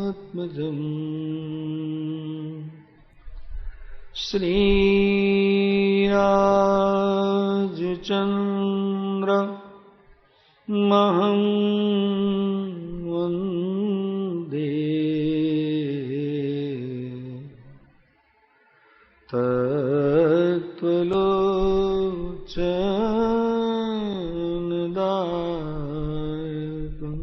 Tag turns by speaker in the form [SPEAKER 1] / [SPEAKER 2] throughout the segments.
[SPEAKER 1] रामात्मजम् श्रीराजचन्द्र महं वन्दे तत्त्वलोचनदायकम्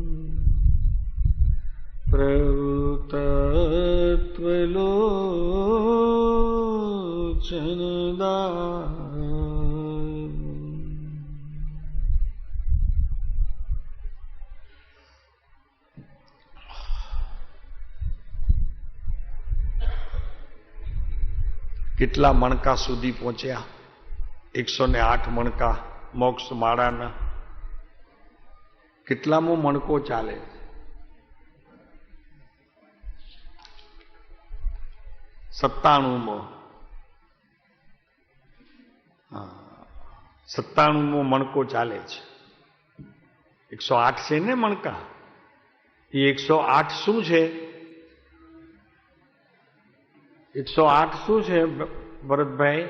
[SPEAKER 1] કેટલા મણકા સુધી પહોંચ્યા? 108 મણકા મોક્ષ માળાના. કેટલામો મણકો ચાલે? 97મો. 97મો મણકો ચાલે છે. 108 છે ને મણકા. એ 108 શું છે? 108 શું છે ભરતભાઈ?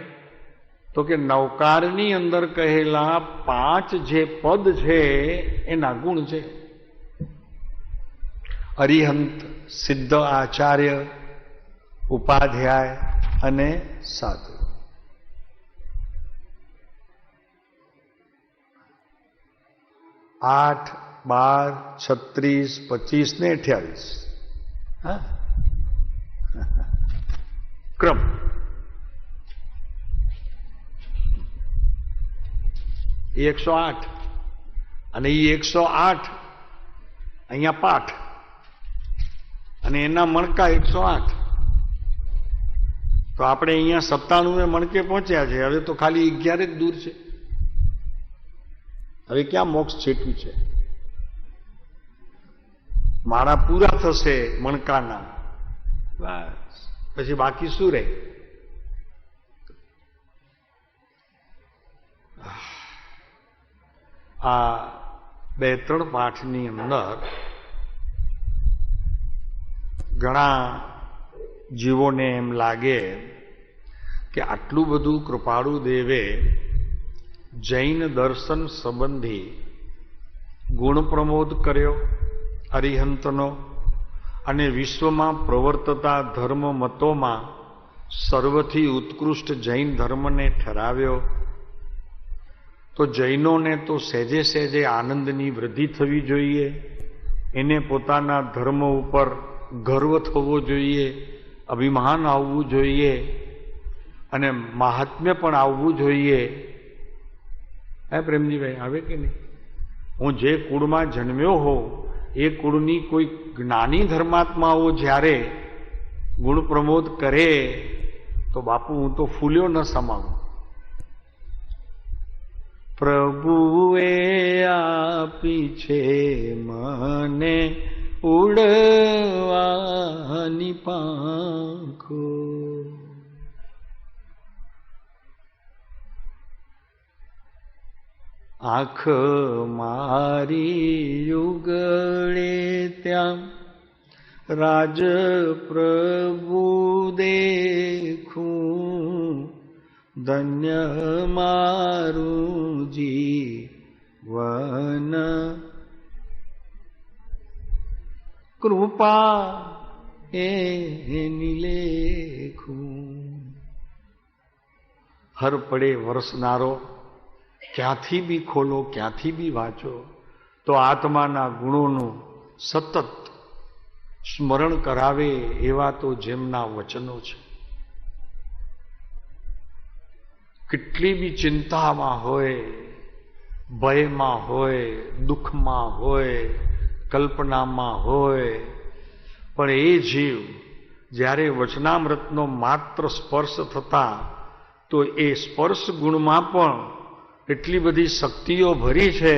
[SPEAKER 1] તો કે નવકારની અંદર કહેલા 5 જે પદ છે એના ગુણ છે. અરિહંત, સિદ્ધ, આચાર્ય, ઉપાધ્યાય અને સાધુ. 8, 12, 36, 25 ને 28. હા, ક્રમ. એ 108 અને એ 108 અહીંયા પાઠ અને એના મણકા 108. તો આપણે અહીંયા 97 મણકે પહોંચ્યા છે. હવે તો ખાલી 11 જ દૂર છે. હવે ક્યાં મોક્ષ છેટું છે? મારા પૂરા થશે મણકાના, બસ. પછી બાકી શું રહે? આ 2-3 પાઠની અંદર ઘણા જીવોને એમ લાગે કે આટલું બધું કૃપાળુ દેવે જૈન દર્શન સંબંધી ગુણ પ્રમોદ કર્યો અરિહંતનો, અને વિશ્વમાં પ્રવર્તતા ધર્મ મતોમાં સર્વથી ઉત્કૃષ્ટ જૈન ધર્મને ઠરાવ્યો. તો જૈનોને તો સહેજે સહેજે આનંદની વૃદ્ધિ થવી જોઈએ, એને પોતાના ધર્મ ઉપર ગર્વ થવો જોઈએ, અભિમાન આવવું જોઈએ અને મહાત્મ્ય પણ આવવું જોઈએ. હે પ્રેમજીભાઈ, આવે કે નહીં? હું જે કુળમાં જન્મ્યો હોઉં એ કુળની કોઈ જ્ઞાની ધર્માત્માઓ જ્યારે ગુણ પ્રમોદ કરે તો બાપુ હું તો ફૂલ્યો ન સમાવું. પ્રભુએ આપી છે મને ઉડવાની પાંખો, આંખ મારી યુગળે ત્યાં રાજ પ્રભુ દેખું, ધન્ય મારું જીવન કૃપા એની લેખું. હર પડે વરસનારો ક્યાંથી બી ખોલો, ક્યાંથી બી વાંચો તો આત્માના ગુણોનું સતત સ્મરણ કરાવે એવા તો જેમના વચનો છે. કેટલી બી ચિંતામાં હોય, ભયમાં હોય, દુઃખમાં હોય, કલ્પનામાં હોય, પણ એ જીવ જ્યારે વચનામૃતનો માત્ર સ્પર્શ થતા તો એ સ્પર્શ ગુણમાં પણ એટલી બધી શક્તિઓ ભરી છે.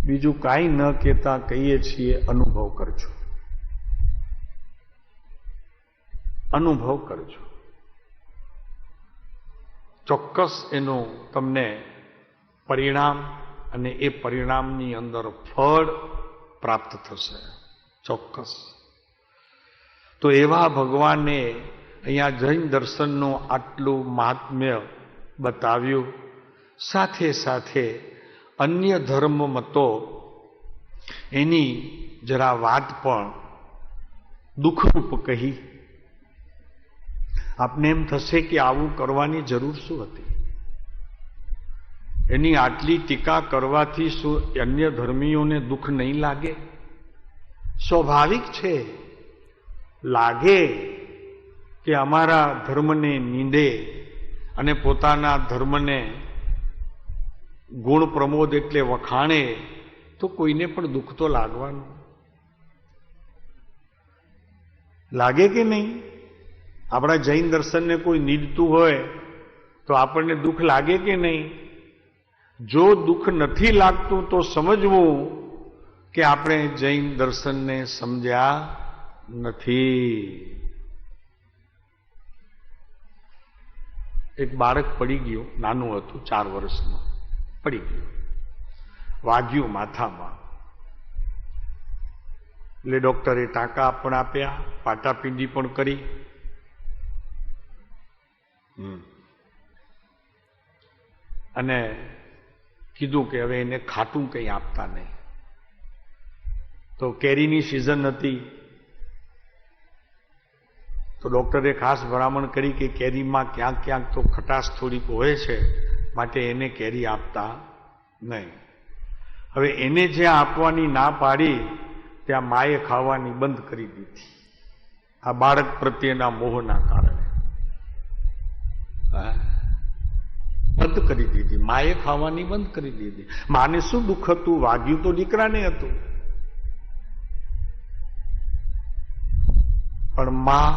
[SPEAKER 1] બીજું કાંઈ ન કહેતા કહીએ છીએ, અનુભવ કરજો, અનુભવ કરજો. ચોક્કસ એનું તમને પરિણામ અને એ પરિણામની અંદર ફળ પ્રાપ્ત થશે. ચોક્કસ. તો એવા ભગવાને અહીંયા જૈન દર્શનનું આટલું મહાત્મ્ય બતાવ્યું. સાથે સાથે અન્ય ધર્મ મતો એની જરા વાત પણ દુઃખરૂપ કહી. આપને એમ થશે કે આવું કરવાની જરૂર શું હતી? એની આટલી ટીકા કરવાથી શું અન્ય ધર્મીઓને દુઃખ નહીં લાગે? સ્વાભાવિક છે, લાગે કે અમારા ધર્મને નિંદે અને પોતાના ધર્મને ગુણ પ્રમોદ એટલે વખાણે તો કોઈને પણ દુઃખ તો લાગવાનું. લાગે કે નહીં? આપણા જૈન દર્શનને કોઈ નીંદતું હોય તો આપણને દુઃખ લાગે કે નહીં? જો દુઃખ નથી લાગતું તો સમજવું કે આપણે જૈન દર્શનને સમજ્યા નથી. એક બાળક પડી ગયું, નાનું હતું, 4 વર્ષનું, પડી ગયું, વાગ્યું માથામાં. એટલે ડોક્ટરે ટાંકા પણ આપ્યા, પાટાપિંડી પણ કરી. અને કીધું કે હવે એને ખાટું કંઈ આપતા નહીં. તો કેરીની સિઝન હતી તો ડોક્ટરે ખાસ ભલામણ કરી કે કેરીમાં ક્યાંક ક્યાંક તો ખટાશ થોડીક હોય છે, માટે એને કેરી આપતા નહીં. હવે એને જ્યાં આપવાની ના પાડી ત્યાં માએ ખાવાની બંધ કરી દીધી, આ બાળક પ્રત્યેના મોહના કારણે બંધ કરી દીધી. માએ ખાવાની બંધ કરી દીધી. માને શું દુઃખ હતું? વાગ્યું તો દીકરાને હતું, પણ માં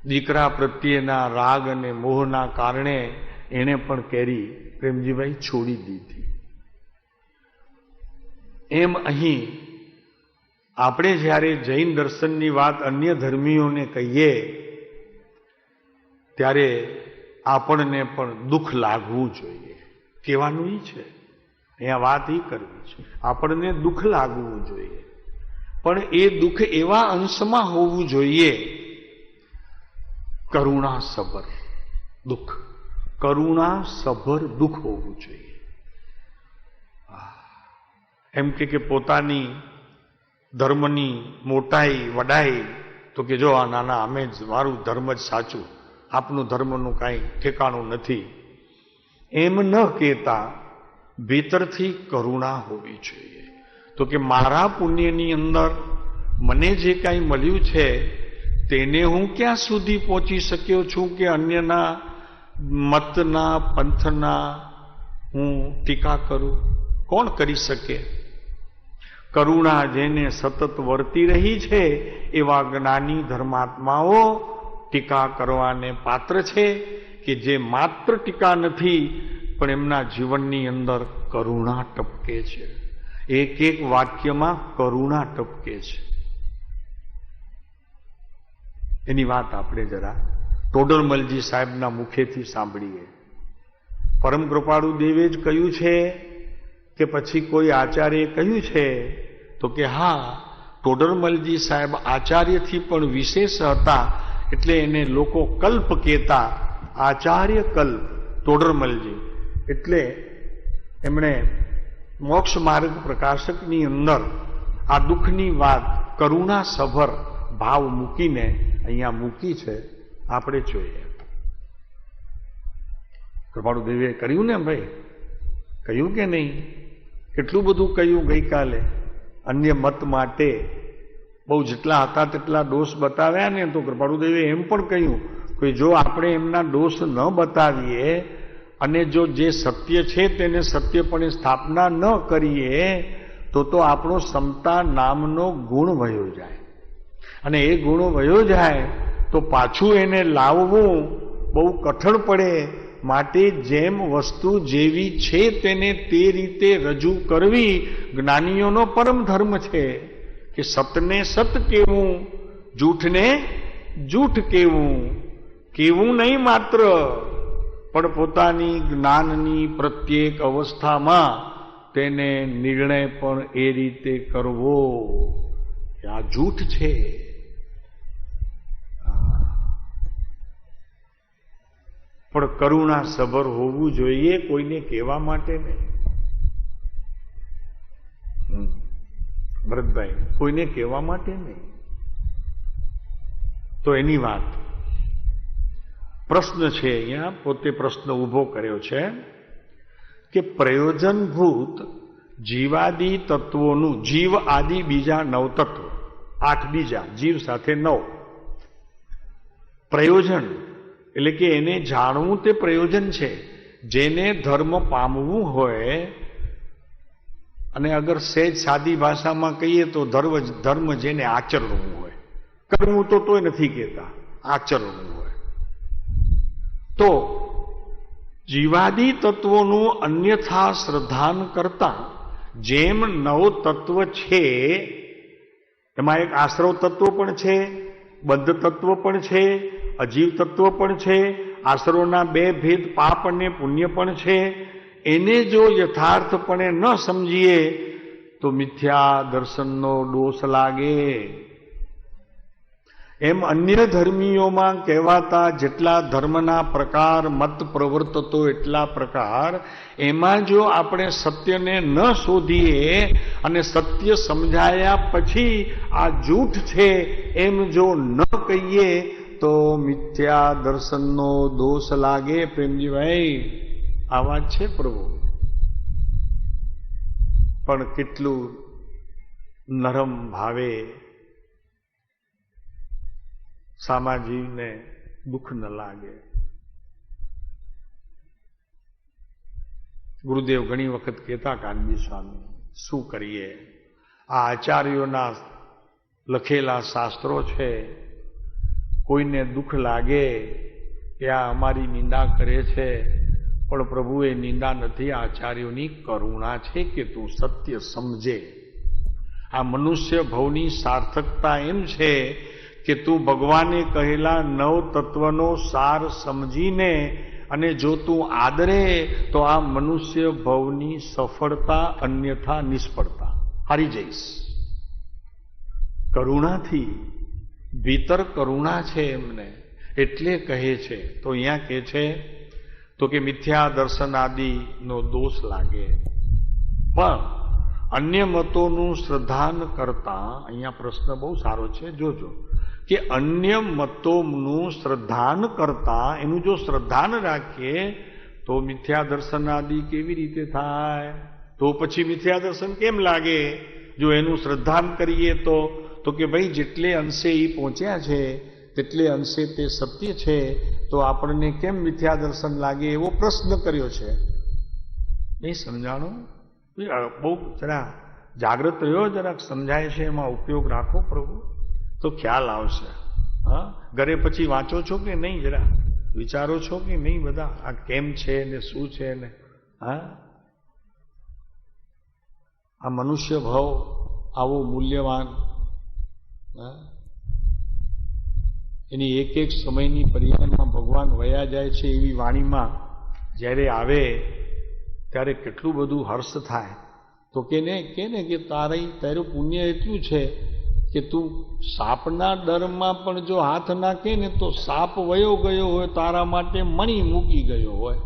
[SPEAKER 1] દીકરા પ્રત્યેના રાગ અને મોહના કારણે એને પણ કેરી પ્રેમજીભાઈ છોડી દીધી. એમ અહીં આપણે જ્યારે જૈન દર્શનની વાત અન્ય ધર્મીઓને કહીએ ત્યારે આપણને પણ દુઃખ લાગવું જોઈએ. કહેવાનું એ છે, અહીંયા વાત એ કરવી છે, આપણને દુઃખ લાગવું જોઈએ. પણ એ દુઃખ એવા અંશમાં હોવું જોઈએ, કરુણા સભર દુઃખ, કરુણા સભર દુઃખ હોવું જોઈએ. એમ કે પોતાની ધર્મની મોટાઈ વડાઈ તો કે જો આ નાના અમે જ, મારું ધર્મ જ સાચું, આપનું ધર્મનું કાંઈ ઠેકાણું નથી, એમ ન કહેતા ભીતરથી કરુણા હોવી જોઈએ. તો કે મારા પુણ્યની અંદર મને જે કાંઈ મળ્યું છે તેને હું ક્યાં સુધી પહોંચી શક્યો છું કે અન્યના મતના પંથના હું ટીકા કરું? કોણ કરી શકે? કરુણા જેને સતત વર્તી રહી છે એવા જ્ઞાની ધર્માત્માઓ ટીકા કરવાને પાત્ર છે, કે જે માત્ર ટીકા નથી પણ એમના જીવનની અંદર કરુણા ટપકે છે. એક એક વાક્યમાં કરુણા ટપકે છે. એની વાત આપણે જરા ટોડરમલજી સાહેબના મુખેથી સાંભળીએ. પરમ કૃપાળુ દેવે જ કહ્યું છે કે પછી કોઈ આચાર્યએ કહ્યું છે? તો કે હા, ટોડરમલજી સાહેબ આચાર્યથી પણ વિશેષ હતા, એટલે એને લોકો કલ્પ કહેતા. આચાર્ય કલ્પ ટોડરમલજી. એટલે એમણે મોક્ષ માર્ગ પ્રકાશકની અંદર આ દુઃખની વાત કરુણા સભર ભાવ મૂકીને અહીંયા મૂકી છે. આપણે જોઈએ. કૃપાળુ દેવે કર્યું ને ભાઈ, કહ્યું કે નહીં? કેટલું બધું કહ્યું ગઈકાલે. અન્ય મત માટે બહુ જેટલા હતા તેટલા દોષ બતાવ્યા ને, તો કૃપાળુ દેવે એમ પણ કહ્યું કે જો આપણે એમના દોષ ન બતાવીએ અને જો જે સત્ય છે તેને સત્યપણે સ્થાપના ન કરીએ તો આપણો સમતા નામનો ગુણ વયો જાય. અને એ ગુણ વયો જાય તો પાછું એને લાવવું બહુ કઠણ પડે. માટે જેમ વસ્તુ જેવી છે તેને તે રીતે રજૂ કરવી જ્ઞાનીઓનો પરમ ધર્મ છે. કે સતને સત કહેવું, જૂઠને જૂઠ કહેવું. કહેવું નહીં માત્ર, પણ પોતાની જ્ઞાનની પ્રત્યેક અવસ્થામાં તેને નિર્ણય પણ એ રીતે કરવો કે આ જૂઠ છે. પણ કરુણા સભર હોવું જોઈએ, કોઈને કહેવા માટે નહીં. ભરતભાઈ, કોઈને કહેવા માટે નહીં. તો એની વાત પ્રશ્ન છે, અહીંયા પોતે પ્રશ્ન ઊભો કર્યો છે કે પ્રયોજનભૂત જીવાદી તત્વોનું, જીવ આદિ બીજા 9 તત્વો, 8 બીજા, જીવ સાથે 9. પ્રયોજન એટલે કે એને જાણવું તે પ્રયોજન છે. જેને ધર્મ પામવું હોય, અને અગર સહેજ સાદી ભાષામાં કહીએ તો ધર્મ જેને આચરવું હોય, કરવું તો તોય નથી કહેતા, આચરવું હોય, તો જીવાદી તત્વોનું અન્યથા શ્રદ્ધાન કરતા જેમ 9 તત્વ છે, એમાં એક આશ્રવ તત્વ પણ છે, બંધ તત્વ પણ છે, અજીવ તત્વ પણ છે, આશ્રવના 2 ભેદ પાપ અને પુણ્ય પણ છે. એને જો યથાર્થપણે ન સમજીએ તો મિથ્યા દર્શનનો દોષ લાગે. એમ અન્ય ધર્મીઓમાં કહેવાતા જેટલા ધર્મના પ્રકાર, મત પ્રવર્તતો એટલા પ્રકાર, એમાં જો આપણે સત્યને ન શોધીએ અને સત્ય સમજાયા પછી આ જૂઠ છે એમ જો ન કહીએ તો મિથ્યા દર્શનનો દોષ લાગે. પ્રેમજીભાઈ, આ વાત છે પ્રભુ, પણ કેટલું નરમ ભાવે સામાજીવને દુઃખ ન લાગે. ગુરુદેવ ઘણી વખત કહેતા, કાનજી સ્વામી, શું કરીએ, આ આચાર્યોના લખેલા શાસ્ત્રો છે, કોઈને દુઃખ લાગે કે આ અમારી નિંદા કરે છે, પણ પ્રભુ એ નિંદા નથી, આચાર્યોની કરુણા છે કે તું સત્ય સમજે. આ મનુષ્ય ભવની સાર્થકતા એમ છે કે તું ભગવાને કહેલા 9 તત્વનો સાર સમજીને અને જો તું આદરે તો આ મનુષ્ય ભવની સફળતા, અન્યથા નિષ્ફળતા હારી જઈશ. કરુણાથી, ભીતર કરુણા છે એમને, એટલે કહે છે. તો અહીંયા કહે છે તો કે મિથ્યા દર્શન આદિનો દોષ લાગે. પણ અન્ય મતોનું શ્રદ્ધાન કરતા, અહીંયા પ્રશ્ન બહુ સારો છે, જોજો, કે અન્ય મતોનું શ્રદ્ધાન કરતા, એનું જો શ્રદ્ધાન રાખીએ તો મિથ્યા દર્શન આદિ કેવી રીતે થાય? તો પછી મિથ્યા દર્શન કેમ લાગે જો એનું શ્રદ્ધાન કરીએ તો કે ભાઈ જેટલે અંશે એ પહોંચ્યા છે તેટલે અંશે તે સત્ય છે, તો આપણને કેમ મિથ્યા દર્શન લાગે? એવો પ્રશ્ન કર્યો છે. નહીં સમજાણું? બહુ જરા જાગ્રત રહ્યો, જરાક સમજાય છે એમાં ઉપયોગ રાખો પ્રભુ, તો ખ્યાલ આવશે. હા, ઘરે પછી વાંચો છો કે નહીં? જરા વિચારો છો કે નહીં બધા આ કેમ છે ને શું છે ને? હા, આ મનુષ્ય ભાવ આવો મૂલ્યવાન, એની એક એક સમયની પર્યાયમાં ભગવાન વયા જાય છે એવી વાણીમાં જ્યારે આવે ત્યારે કેટલું બધું હર્ષ થાય. તો કે તારું પુણ્ય એટલું છે કે તું સાપના ડરમાં પણ જો હાથ નાખે ને તો સાપ વયો ગયો હોય, તારા માટે મણી મૂકી ગયો હોય,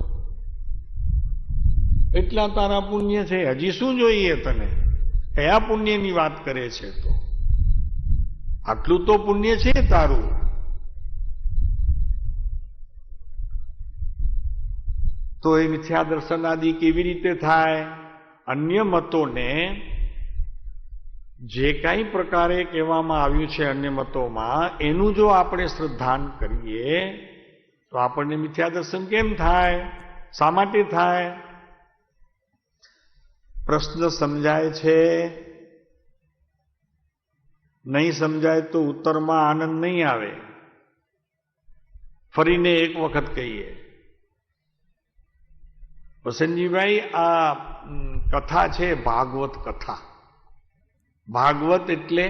[SPEAKER 1] એટલા તારા પુણ્ય છે. હજી શું જોઈએ તને? કયા પુણ્યની વાત કરે છે? તો આટલું તો પુણ્ય છે તારું. તો એ મિથ્યા દર્શન આદિ કેવી રીતે થાય? અન્ય મતોને જે કાંઈ પ્રકારે કહેવામાં આવ્યું છે અન્ય મતોમાં, એનું જો આપણે શ્રદ્ધાન કરીએ તો આપણને મિથ્યા દર્શન કેમ થાય? શા માટે થાય? પ્રશ્ન સમજાય છે? નહીં સમજાય તો ઉત્તરમાં આનંદ નહીં આવે. ફરીને એક વખત કહીએ. વસંતજીભાઈ, આ કથા છે ભાગવત કથા. ભાગવત એટલે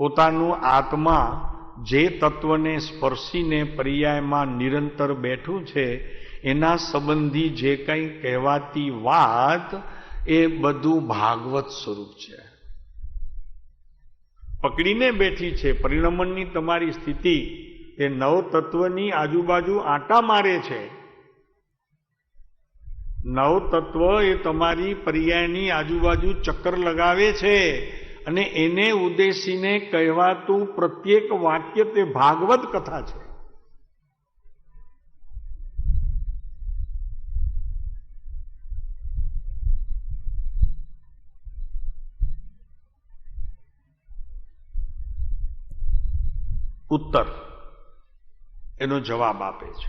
[SPEAKER 1] પોતાનું આત્મા જે તત્વને સ્પર્શીને પર્યાયમાં નિરંતર બેઠું છે એના સંબંધી જે કંઈ કહેવાતી વાત એ બધું ભાગવત સ્વરૂપ છે. પકડીને બેઠી છે. પરિણમનની તમારી સ્થિતિ એ નવ તત્વની આજુબાજુ આંટા મારે છે. નવ તત્વ એ તમારી પર્યાયની આજુબાજુ ચક્કર લગાવે છે અને એને ઉદ્દેશીને કહેવાતું પ્રત્યેક વાક્ય તે ભાગવત કથા છે. ઉત્તર એનો જવાબ આપે છે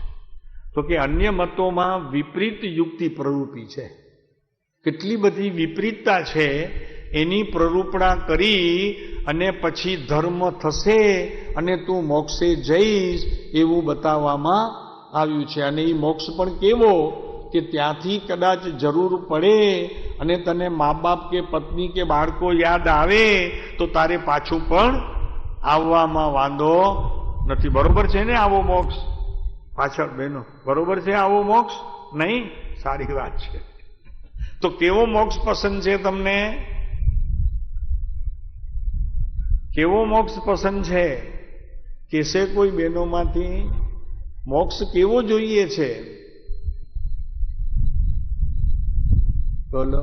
[SPEAKER 1] તો કે અન્ય મતોમાં વિપરીત યુક્તિ પ્રરૂપી છે. કેટલી બધી વિપરીતતા છે એની પ્રરૂપણા કરી અને પછી ધર્મ થશે અને તું મોક્ષે જઈશ એવું બતાવવામાં આવ્યું છે. અને એ મોક્ષ પણ કેવો કે ત્યાંથી કદાચ જરૂર પડે અને તને મા બાપ કે પત્ની કે બાળકો યાદ આવે તો તારે પાછું પણ આવવામાં વાંધો નથી. બરોબર છે ને આવો મોક્ષ? પાછળ બહેનો બરોબર છે આવો મોક્ષ? નહીં? સારી વાત છે. તો કેવો મોક્ષ પસંદ છે તમને? કેવો મોક્ષ પસંદ છે? કેસે કોઈ બહેનોમાંથી મોક્ષ કેવો જોઈએ છે? બોલો.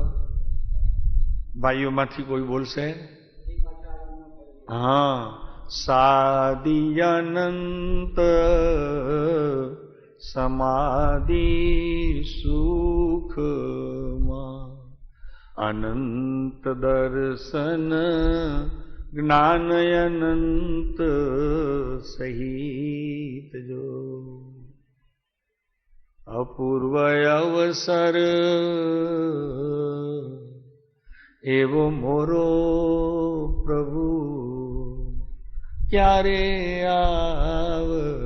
[SPEAKER 1] ભાઈઓમાંથી કોઈ બોલશે? હા. સાદી અનંત સમાધિ સુખમાં અનંત દર્શન જ્ઞાન અનંત સહિત જો અપૂર્વ અવસર એવો મોરો પ્રભુ ક્યારે આવશે.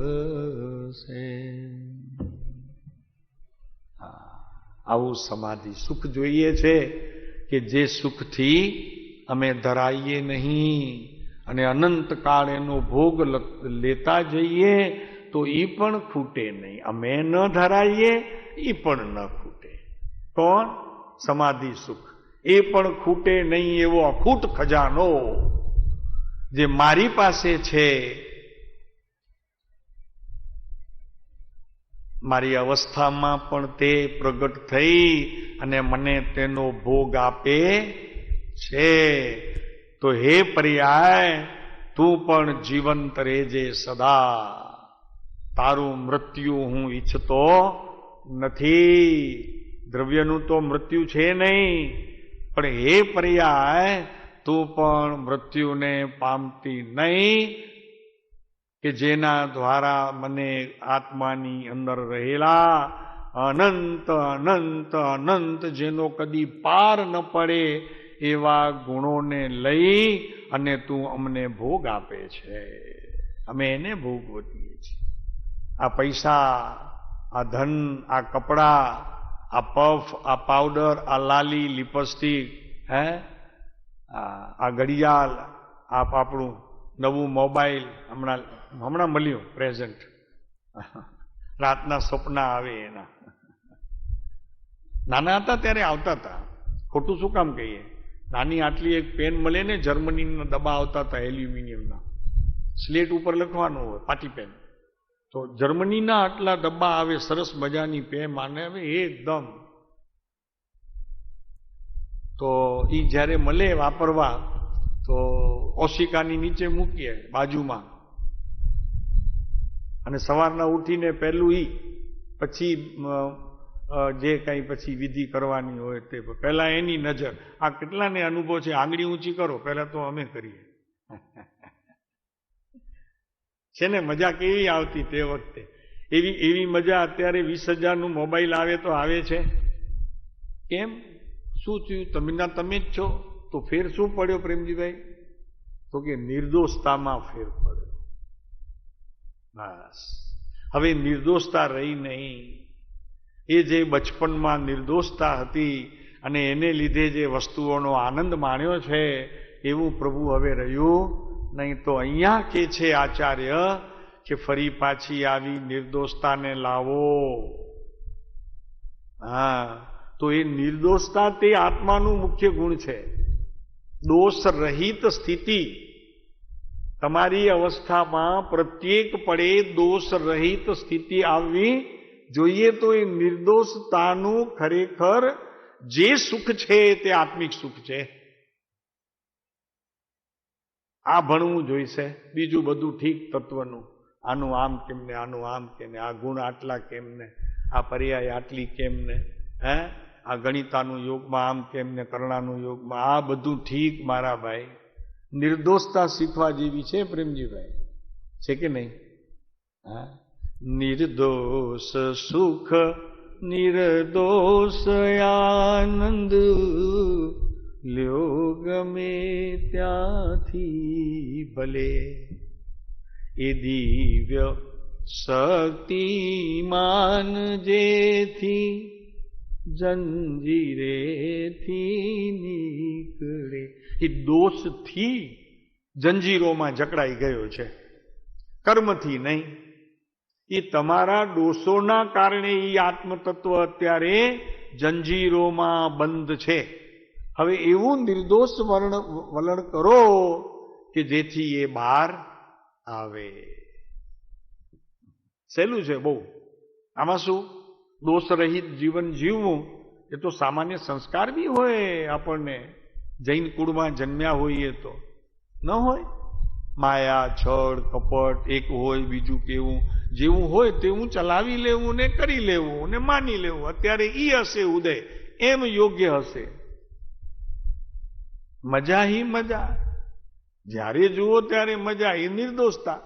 [SPEAKER 1] આવું સમાધિ સુખ જોઈએ છે કે જે સુખથી અમે ધરાઈએ નહીં અને અનંતકાળ એનો ભોગ લેતા જઈએ તો એ પણ ખૂટે નહીં. અમે ન ધરાઈએ એ પણ ન ખૂટે. કોણ? સમાધિ સુખ. એ પણ ખૂટે નહીં એવો અખૂટ ખજાનો જે મારી પાસે છે. મારી અવસ્થામાં પણ તે પ્રગટ થઈ અને મને તેનો ભોગ આપે છે. તો હે પર્યાય તું પણ જીવંત રહેજે સદા. તારું મૃત્યુ હું ઈચ્છતો નથી. દ્રવ્યનું તો મૃત્યુ છે નહીં, પણ હે પર્યાય તું પણ મૃત્યુને પામતી નહીં કે જેના દ્વારા મને આત્માની અંદર રહેલા અનંત અનંત અનંત જેનો કદી પાર ન પડે એવા ગુણોને લઈ અને તું અમને ભોગ આપે છે. અમે એને ભોગવીએ છીએ. આ પૈસા, આ ધન, આ કપડા, આ પફ, આ પાવડર, આ લાલી, લિપસ્ટિક, આ ઘડિયાળ, આ આપણું નવું મોબાઈલ હમણાં મળ્યું પ્રેઝન્ટ, રાતના સપના આવે એના. નાના હતા ત્યારે આવતા હતા. ખોટું શું કામ કહીએ? નાની આટલી એક પેન મળે ને, જર્મનીના ડબ્બા આવતા હતા એલ્યુમિનિયમના, સ્લેટ ઉપર લખવાનું હોય, પાટી પેન. તો જર્મનીના આટલા ડબ્બા આવે, સરસ મજાની પેન માને હવે એકદમ. તો એ જ્યારે મળે વાપરવા તો ઓશિકાની નીચે મૂકીએ બાજુમાં, અને સવારના ઉઠીને પહેલું પછી જે કંઈ પછી વિધિ કરવાની હોય તે પહેલા એની નજર. આ કેટલાને અનુભવ છે? આંગળી ઊંચી કરો, પહેલા તો અમે કરીએ. છે ને? મજા કેવી આવતી તે વખતે. એવી મજા અત્યારે 20,000નું મોબાઈલ આવે તો આવે છે? કેમ? શું થયું? તમે જ છો. તો ફેર શું પડ્યો પ્રેમજીભાઈ? તો કે નિર્દોષતામાં ફેર પડ્યો. બસ હવે નિર્દોષતા રહી નહીં. એ જે બચપનમાં નિર્દોષતા હતી અને એને લીધે જે વસ્તુઓનો આનંદ માણ્યો છે એવું પ્રભુ હવે રહ્યું નહીં. તો અહીંયા કે છે આચાર્ય કે ફરી પાછી આવી નિર્દોષતાને લાવો. હા, તો એ નિર્દોષતા તે આત્માનું મુખ્ય ગુણ છે. દોષ રહિત સ્થિતિ તમારી અવસ્થામાં પ્રત્યેક પડે દોષ રહિત સ્થિતિ આવવી જોઈએ. તો એ નિર્દોષતાનું ખરેખર જે સુખ છે તે આત્મિક સુખ છે. આ ભણવું જોઈશે. બીજું બધું ઠીક તત્વનું, આનું આમ કેમ ને, આનું આમ કેમ ને, આ ગુણ આટલા કેમ ને, આ પર્યાય આટલી કેમ ને, આ ગણિતાનું યોગમાં આમ કેમ ને, કરણાનું યોગમાં, આ બધું ઠીક મારા ભાઈ. નિર્દોષતા શીખવા જેવી છે પ્રેમજીભાઈ, છે કે નહીં? નિર્દોષ સુખ નિર્દોષ આનંદ લ્યો ગમે ત્યાંથી ભલે, એ દિવ્ય શક્તિમાન જેથી જંજીરેથી નીકળે. એ દોષથી જંજીરોમાં જકડાઈ ગયો છે, કર્મથી નહીં. એ તમારા દોષોના કારણે એ આત્મતત્વ અત્યારે જંજીરોમાં બંધ છે. હવે એવું નિર્દોષ વલણ કરો કે જેથી એ બહાર આવે. સહેલું છે બહુ. આમાં શું? દોષ રહિત જીવન જીવવું એ તો સામાન્ય સંસ્કાર બી હોય. આપણને જૈન કુળમાં જન્મ્યા હોઈએ તો ન હોય? માયા, છળ, કપટ એક હોય, બીજું કેવું, જેવું હોય તેવું ચલાવી લેવું ને કરી લેવું ને માની લેવું. અત્યારે ઈ હશે ઉદય, એમ યોગ્ય હશે. મજા હી મજા, જ્યારે જુઓ ત્યારે મજા. એ નિર્દોષતા.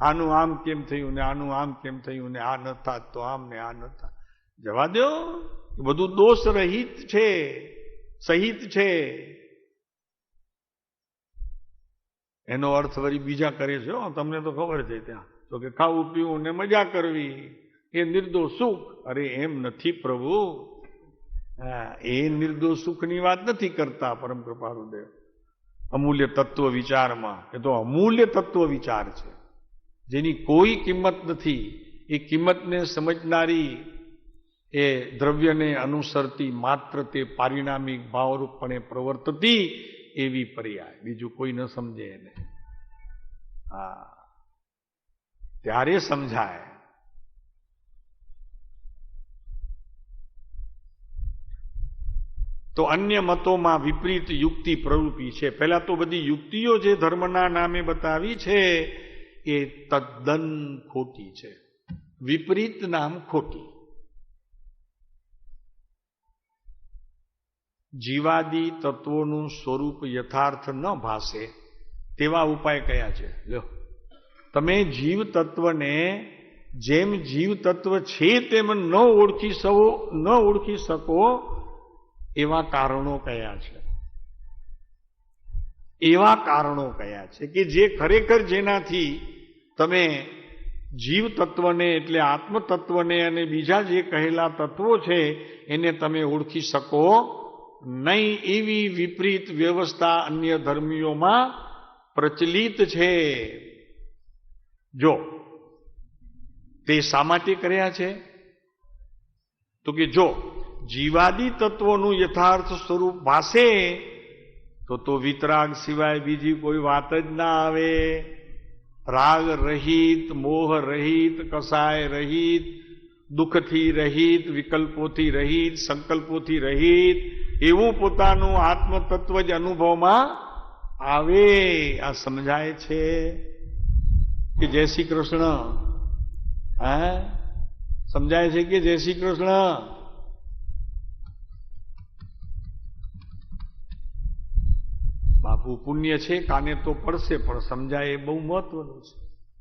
[SPEAKER 1] આનું આમ કેમ થયું ને, આનું આમ કેમ થયું ને, આ ન થાત તો આમ ને આ ન થાત. જવા દો, બધું દોષ રહિત છે, સહિત છે. એનો અર્થ વળી બીજા કરે છે. તમને તો ખબર છે ત્યાં તો કે ખાવું પીવું ને મજા કરવી એ નિર્દોષ સુખ. અરે એમ નથી પ્રભુ, એ નિર્દોષ સુખની વાત નથી કરતા પરમ કૃપાળુદેવ. અમૂલ્ય તત્વ વિચારમાં એ તો અમૂલ્ય તત્વ વિચાર છે, જેની કોઈ કિંમત નથી. એ કિંમતને સમજનારી, એ દ્રવ્યને અનુસરતી, માત્ર તે પારિણામિક ભાવરૂપપણે પ્રવર્તતી એવી પર્યાય, બીજું કોઈ ન સમજે એને. ત્યારે સમજાય. તો અન્ય મતોમાં વિપરીત યુક્તિ પ્રરૂપી છે. પહેલા તો બધી યુક્તિઓ જે ધર્મના નામે બતાવી છે એ તદ્દન ખોટી છે. વિપરીત નામ ખોટી. જીવાદી તત્વોનું સ્વરૂપ યથાર્થ ન ભાસે તેવા ઉપાય કયા છે? લ્યો, તમે જીવ તત્વને જેમ જીવ તત્વ છે તેમ ન ઓળખી શકો એવા કારણો કયા છે? એવા કારણો કયા છે કે જે ખરેખર જેનાથી તમે જીવ તત્વને એટલે આત્મ તત્વને અને બીજા જે કહેલા તત્વો છે એને તમે ઓળખી શકો નહીં? એવી વિપરીત વ્યવસ્થા અન્ય ધર્મીઓમાં પ્રચલિત છે. જો તે શા માટે કર્યા છે? તો કે જો જીવાદી તત્વોનું યથાર્થ સ્વરૂપ ભાસે તો વિતરાગ સિવાય બીજી કોઈ વાત જ ના આવે. રાગ રહિત, મોહ રહિત, કસાય રહિત, દુઃખથી રહિત, વિકલ્પોથી રહિત, સંકલ્પોથી રહિત એવું પોતાનું આત્મતત્વ જ અનુભવમાં આવે. આ સમજાય છે કે જય શ્રી કૃષ્ણ? સમજાય છે કે જય શ્રી કૃષ્ણ? બાપુ પુણ્ય છે, કાને તો પડશે, પણ સમજાય એ બહુ મહત્વનું છે.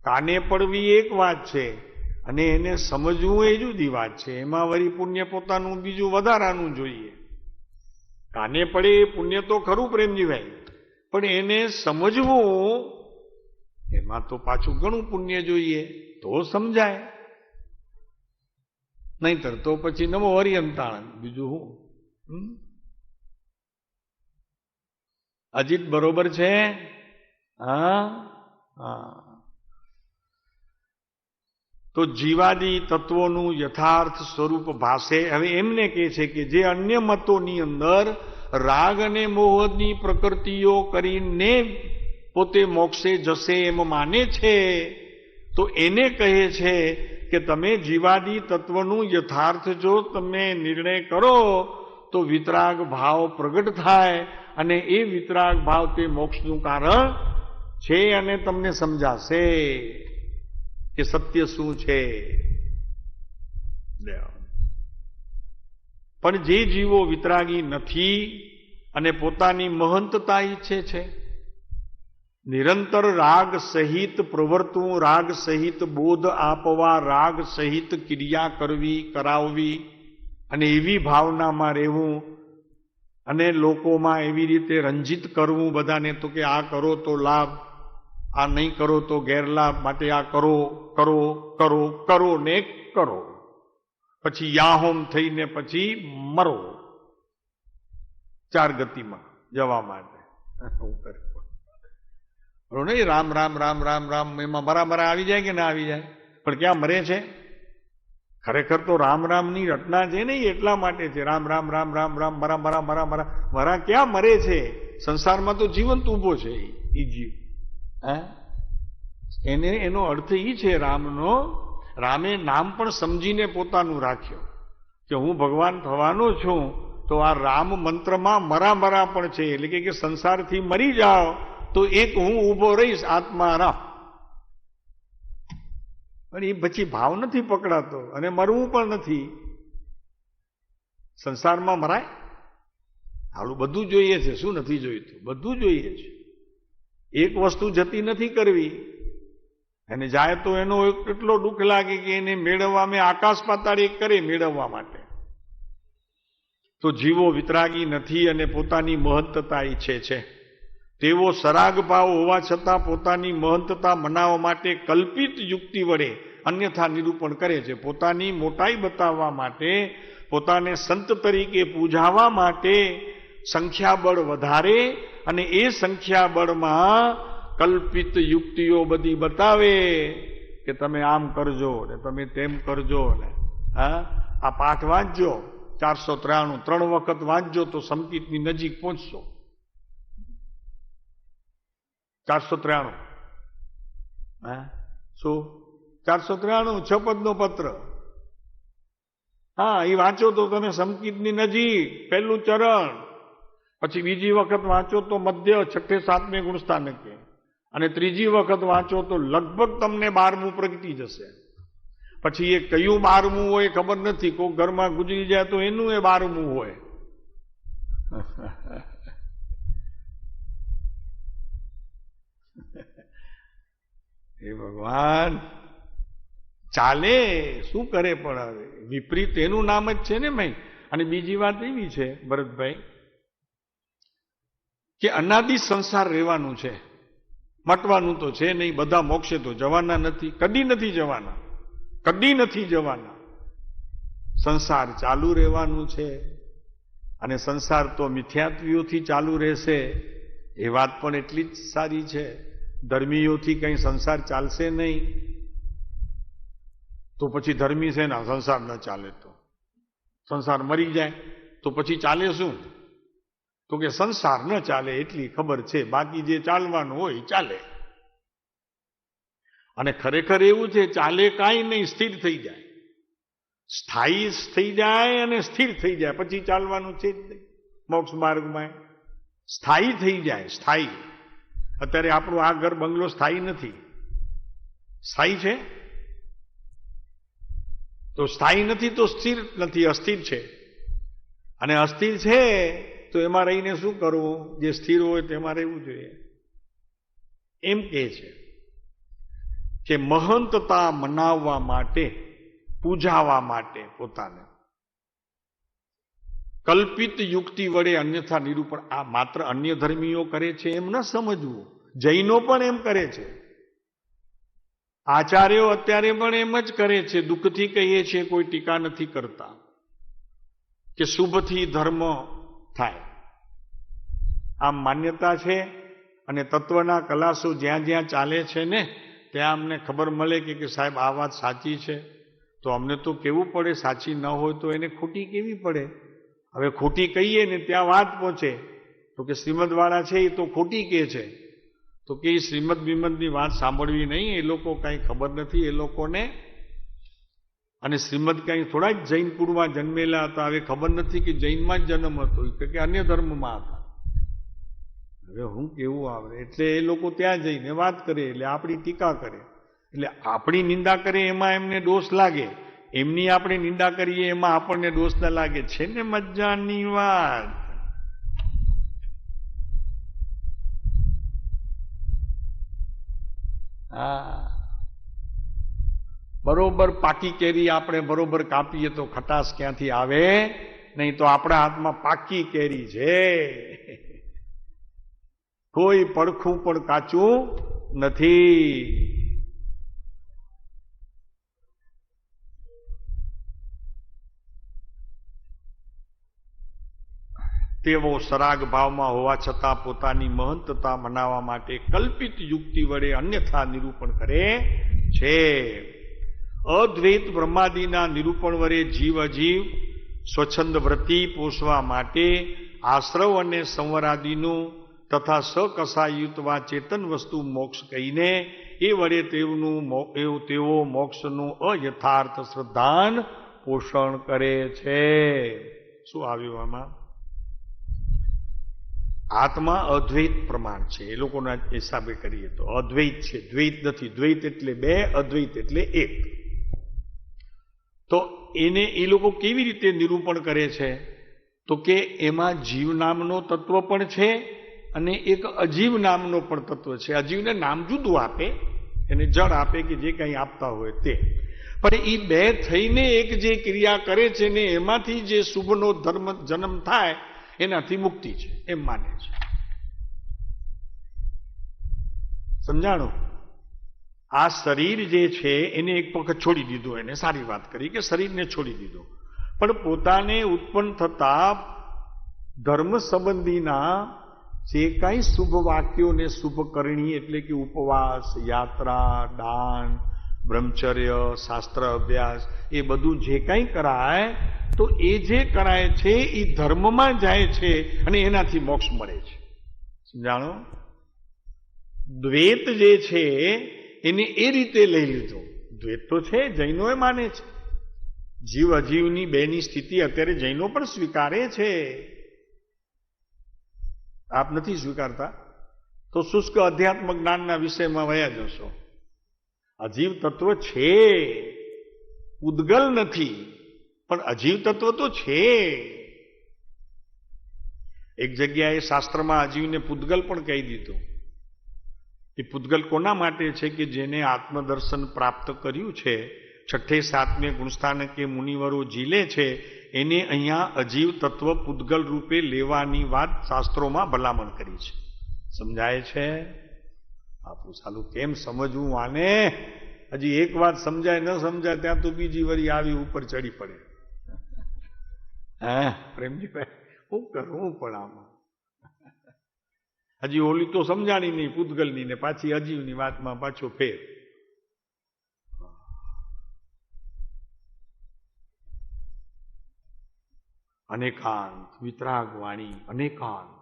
[SPEAKER 1] કાને પડવી એક વાત છે અને એને સમજવું એ જુદી વાત છે. એમાં વળી પુણ્ય પોતાનું બીજું વધારાનું જોઈએ. કાને પડે એ પુણ્ય તો ખરું પ્રેમજીભાઈ, પણ એને સમજવું એમાં તો પાછું ઘણું પુણ્ય જોઈએ તો સમજાય. નહીતર તો પછી નમો હરિયંતાણ, બીજું હું. અજીત બરોબર છે? તો જીવાદી તત્વોનું યથાર્થ સ્વરૂપ ભાસે. હવે એમને કહે છે કે જે અન્ય મતોની અંદર રાગ અને મોહની પ્રકૃતિઓ કરીને પોતે મોક્ષે જશે એમ માને છે, તો એને કહે છે કે તમે જીવાદી તત્વનું યથાર્થ જો તમે નિર્ણય કરો તો વિતરાગ ભાવ પ્રગટ થાય, અને એ વિતરાગ ભાવ તે મોક્ષનું કારણ છે, અને તમને સમજાશે કે સત્ય શું છે. પણ જે જીવો વિતરાગી નથી અને પોતાની મહંતતા ઈચ્છે છે, નિરંતર રાગ સહિત પ્રવર્તવું, રાગ સહિત બોધ આપવા, રાગ સહિત ક્રિયા કરવી, કરાવવી, અને એવી ભાવનામાં રહેવું, અને લોકોમાં એવી રીતે રંજિત કરવું બધાને, તો કે આ કરો તો લાભ, આ નહીં કરો તો ગેરલાભ, માટે આ કરો કરો કરો કરો ને કરો, પછી યાહોમ થઈને પછી મરો, ચાર ગતિમાં જવા માટે. નહીં રામ રામ રામ રામ રામ એમાં મરા આવી જાય કે ના આવી જાય, પણ ક્યાં મરે છે? ખરેખર તો રામ રામની રચના છે ને એટલા માટે છે. રામ રામ રામ રામ રામ મરા મરા મરા મરા મરા ક્યાં મરે છે? સંસારમાં તો જીવંત ઉભો છે એ જીવ. એને એનો અર્થ એ છે રામનો, રામે નામ પણ સમજીને પોતાનું રાખ્યો કે હું ભગવાન થવાનો છું, તો આ રામ મંત્રમાં મરા મરા પણ છે, એટલે કે સંસારથી મરી જાઓ તો એક હું ઊભો રહીશ આત્મા રામ. પણ એ પછી ભાવ નથી પકડાતો, અને મરવું પણ નથી. સંસારમાં મરાય? હાલું બધું જોઈએ છે, શું નથી જોઈતું? બધું જોઈએ છે. એક વસ્તુ જતી નથી કરવી, અને જાય તો એનો એટલો દુઃખ લાગે કે એને મેળવવા, મેં આકાશ પાતાળ એક કરે મેળવવા માટે. તો જીવો વિતરાગી નથી અને પોતાની મહંતતા ઈચ્છે છે. તેઓ સરાગ ભાવ હોવા છતાં પોતાની મહંતતા મનાવવા માટે કલ્પિત યુક્તિ વડે અન્યથા નિરૂપણ કરે છે. પોતાની મોટાઈ બતાવવા માટે, પોતાને સંત તરીકે પૂજાવા માટે સંખ્યાબળ વધારે, અને એ સંખ્યાબળમાં કલ્પિત યુક્તિઓ બધી બતાવે કે તમે આમ કરજો ને તમે તેમ કરજો ને. આ પાઠ વાંચજો 493, 3 વખત વાંચજો તો સંકિતની નજીક પહોંચશો. 493 શું? 493 6 પદનો પત્ર. હા, એ વાંચો તો તમે સંકિતની નજીક, પહેલું ચરણ. પછી બીજી વખત વાંચો તો મધ્ય 6ઠે 7મે ગુણસ્થાનકે, અને ત્રીજી વખત વાંચો તો લગભગ તમને 12મું પ્રગટી જશે. પછી એ કયું 12મું હોય ખબર નથી, કોઈ ઘરમાં ગુજરી જાય તો એનું એ 12મું હોય. એ ભગવાન ચાલે, શું કરે? પણ હવે વિપરીત એનું નામ જ છે ને ભાઈ. અને બીજી વાત એવી છે ભરતભાઈ કે અનાદિ સંસાર રહેવાનું છે, મટવાનું તો છે નહીં. બધા મોક્ષે તો જવાના નથી, કદી નથી જવાના, કદી નથી જવાના. સંસાર ચાલુ રહેવાનું છે, અને સંસાર તો મિથ્યાત્વીઓથી ચાલુ રહેશે, એ વાત પણ એટલી જ સારી છે. ધર્મીઓથી કંઈ સંસાર ચાલશે નહીં. તો પછી ધર્મી છે ને સંસાર ન ચાલે તો સંસાર મરી જાય તો પછી ચાલે શું? તો કે સંસાર ન ચાલે એટલી ખબર છે, બાકી જે ચાલવાનું હોય ચાલે. અને ખરેખર એવું છે, ચાલે કાંઈ નહીં, સ્થિર થઈ જાય, સ્થાયી થઈ જાય અને સ્થિર થઈ જાય, પછી ચાલવાનું છે જ નહીં. મોક્ષ માર્ગમાં સ્થાયી થઈ જાય. સ્થાયી. અત્યારે આપણું આ ઘર બંગલો સ્થાયી નથી. સ્થાયી છે? તો સ્થાયી નથી તો સ્થિર નથી, અસ્થિર છે. અને અસ્થિર છે તો એમાં રહીને શું કરવું? જે સ્થિર હોય તેમાં રહેવું જોઈએ. એમ કહે છે કે મહંતતા મનાવવા માટે, પૂજાવા માટે પોતાને કલ્પિત યુક્તિ વડે અન્યથા નિરૂપણ. આ માત્ર અન્ય ધર્મીઓ કરે છે એમ ન સમજવું, જૈનો પણ એમ કરે છે, આચાર્યો અત્યારે પણ એમ જ કરે છે. દુઃખથી કહીએ છીએ, કોઈ ટીકા નથી કરતા કે શુભથી ધર્મ થાય. આમ માન્યતા છે. અને તત્વના કલાસો જ્યાં જ્યાં ચાલે છે ને ત્યાં અમને ખબર મળે કે સાહેબ આ વાત સાચી છે, તો અમને તો કેવું પડે, સાચી ન હોય તો એને ખોટી કેવી પડે. હવે ખોટી કહીએ ને ત્યાં વાત પહોંચે તો કે શ્રીમદવાળા છે એ તો ખોટી કહે છે, તો તો કે શ્રીમદ બીમદની વાત સાંભળવી નહીં, એ લોકો કાંઈ ખબર નથી એ લોકોને. અને શ્રીમદ કાંઈ થોડા જ જૈનપુરમાં જન્મેલા હતા, હવે ખબર નથી કે જૈનમાં જ જન્મ હતો કે અન્ય ધર્મમાં હતા. હવે હું કેવું આવે, એટલે એ લોકો ત્યાં જઈને વાત કરે એટલે આપણી ટીકા કરે, એટલે આપણી નિંદા કરે એમાં એમને દોષ લાગે, એમની આપણે નિંદા કરીએ એમાં આપણને દોષ ના લાગે. છે ને મજાની વાત. હા, બરોબર પાકી કેરી આપણે બરોબર કાપીએ તો ખટાશ ક્યાંથી આવે? નહીં તો આપણા હાથમાં પાકી કેરી છે, કોઈ પડખું પણ કાચું નથી. તેઓ સરાગ ભાવમાં હોવા છતાં પોતાની મહંતતા મનાવવા માટે કલ્પિત યુક્તિ વડે અન્યથા નિરૂપણ કરે છે. અદ્વૈત બ્રહ્માદિના નિરૂપણ વડે જીવ અજીવ સ્વચ્છંદ વૃત્તિ પોષવા માટે આશ્રવ અને સંવરાદિનું તથા સકસાયુતવા ચેતન વસ્તુ મોક્ષ કહીને એ વડે તેઓ મોક્ષનું અયથાર્થ શ્રદ્ધાન પોષણ કરે છે. શું આવ્યું આમાં? આત્મા અદ્વૈત પ્રમાણ છે, એ લોકોના હિસાબે કરીએ તો અદ્વૈત છે, દ્વૈત નથી. દ્વૈત એટલે બે, અદ્વૈત એટલે એક. તો એને એ લોકો કેવી રીતે નિરૂપણ કરે છે? તો કે એમાં જીવ નામનો તત્વ પણ છે અને એક અજીવ નામનો પણ તત્વ છે. અજીવને નામ જુદું આપે, એને જળ આપે કે જે કંઈ આપતા હોય તે, પણ એ બે થઈને એક જે ક્રિયા કરે છે ને એમાંથી જે શુભનો ધર્મ જન્મ થાય એનાથી મુક્તિ છે એમ માને છે. સમજાણું? આ શરીર જે છે એને એક વખત છોડી દીધું, એને સારી વાત કરી કે શરીરને છોડી દીધું, પણ પોતાને ઉત્પન્ન થતા ધર્મ સંબંધીના જે કાંઈ શુભ વાક્યોને શુભ કરણી એટલે કે ઉપવાસ, યાત્રા, દાન, બ્રહ્મચર્ય, શાસ્ત્ર અભ્યાસ, એ બધું જે કાંઈ કરાય તો એ જે કરાય છે એ ધર્મમાં જાય છે અને એનાથી મોક્ષ મળે છે. સમજાણો? દ્વૈત જે છે એને એ રીતે લઈ લીધો. દ્વૈત તો છે, જૈનોએ માને છે. જીવ અજીવની બેની સ્થિતિ અત્યારે જૈનો પણ સ્વીકારે છે. આપ નથી સ્વીકારતા તો શુષ્ક અધ્યાત્મ જ્ઞાનના વિષયમાં વયા જશો. અજીવ તત્વ છે, ઉદ્ગલ નથી, પણ અજીવ તત્વ તો છે. એક જગ્યાએ શાસ્ત્રમાં અજીવને પૂતગલ પણ કહી દીધું. એ પૂતગલ કોના માટે છે? કે જેને આત્મદર્શન પ્રાપ્ત કર્યું છે, છઠ્ઠે સાતમે ગુણસ્થાન કે મુનિવરો જીલે છે, એને અહીંયા અજીવ તત્વ પૂતગલ રૂપે લેવાની વાત શાસ્ત્રોમાં ભલામણ કરી છે. સમજાય છે? આપણું સાલું કેમ સમજવું આને? હજી એક વાત સમજાય ન સમજાય ત્યાં તો બીજી વરી આવી ઉપર ચડી પડે. હા પ્રેમજીભાઈ, હું કરું પણ આમાં હજી ઓલી તો સમજાણી નહીં પૂતગલની, ને પાછી અજીવની વાતમાં પાછો ફેર. અનેકાંત વિતરાગ વાણી, અનેકાંત.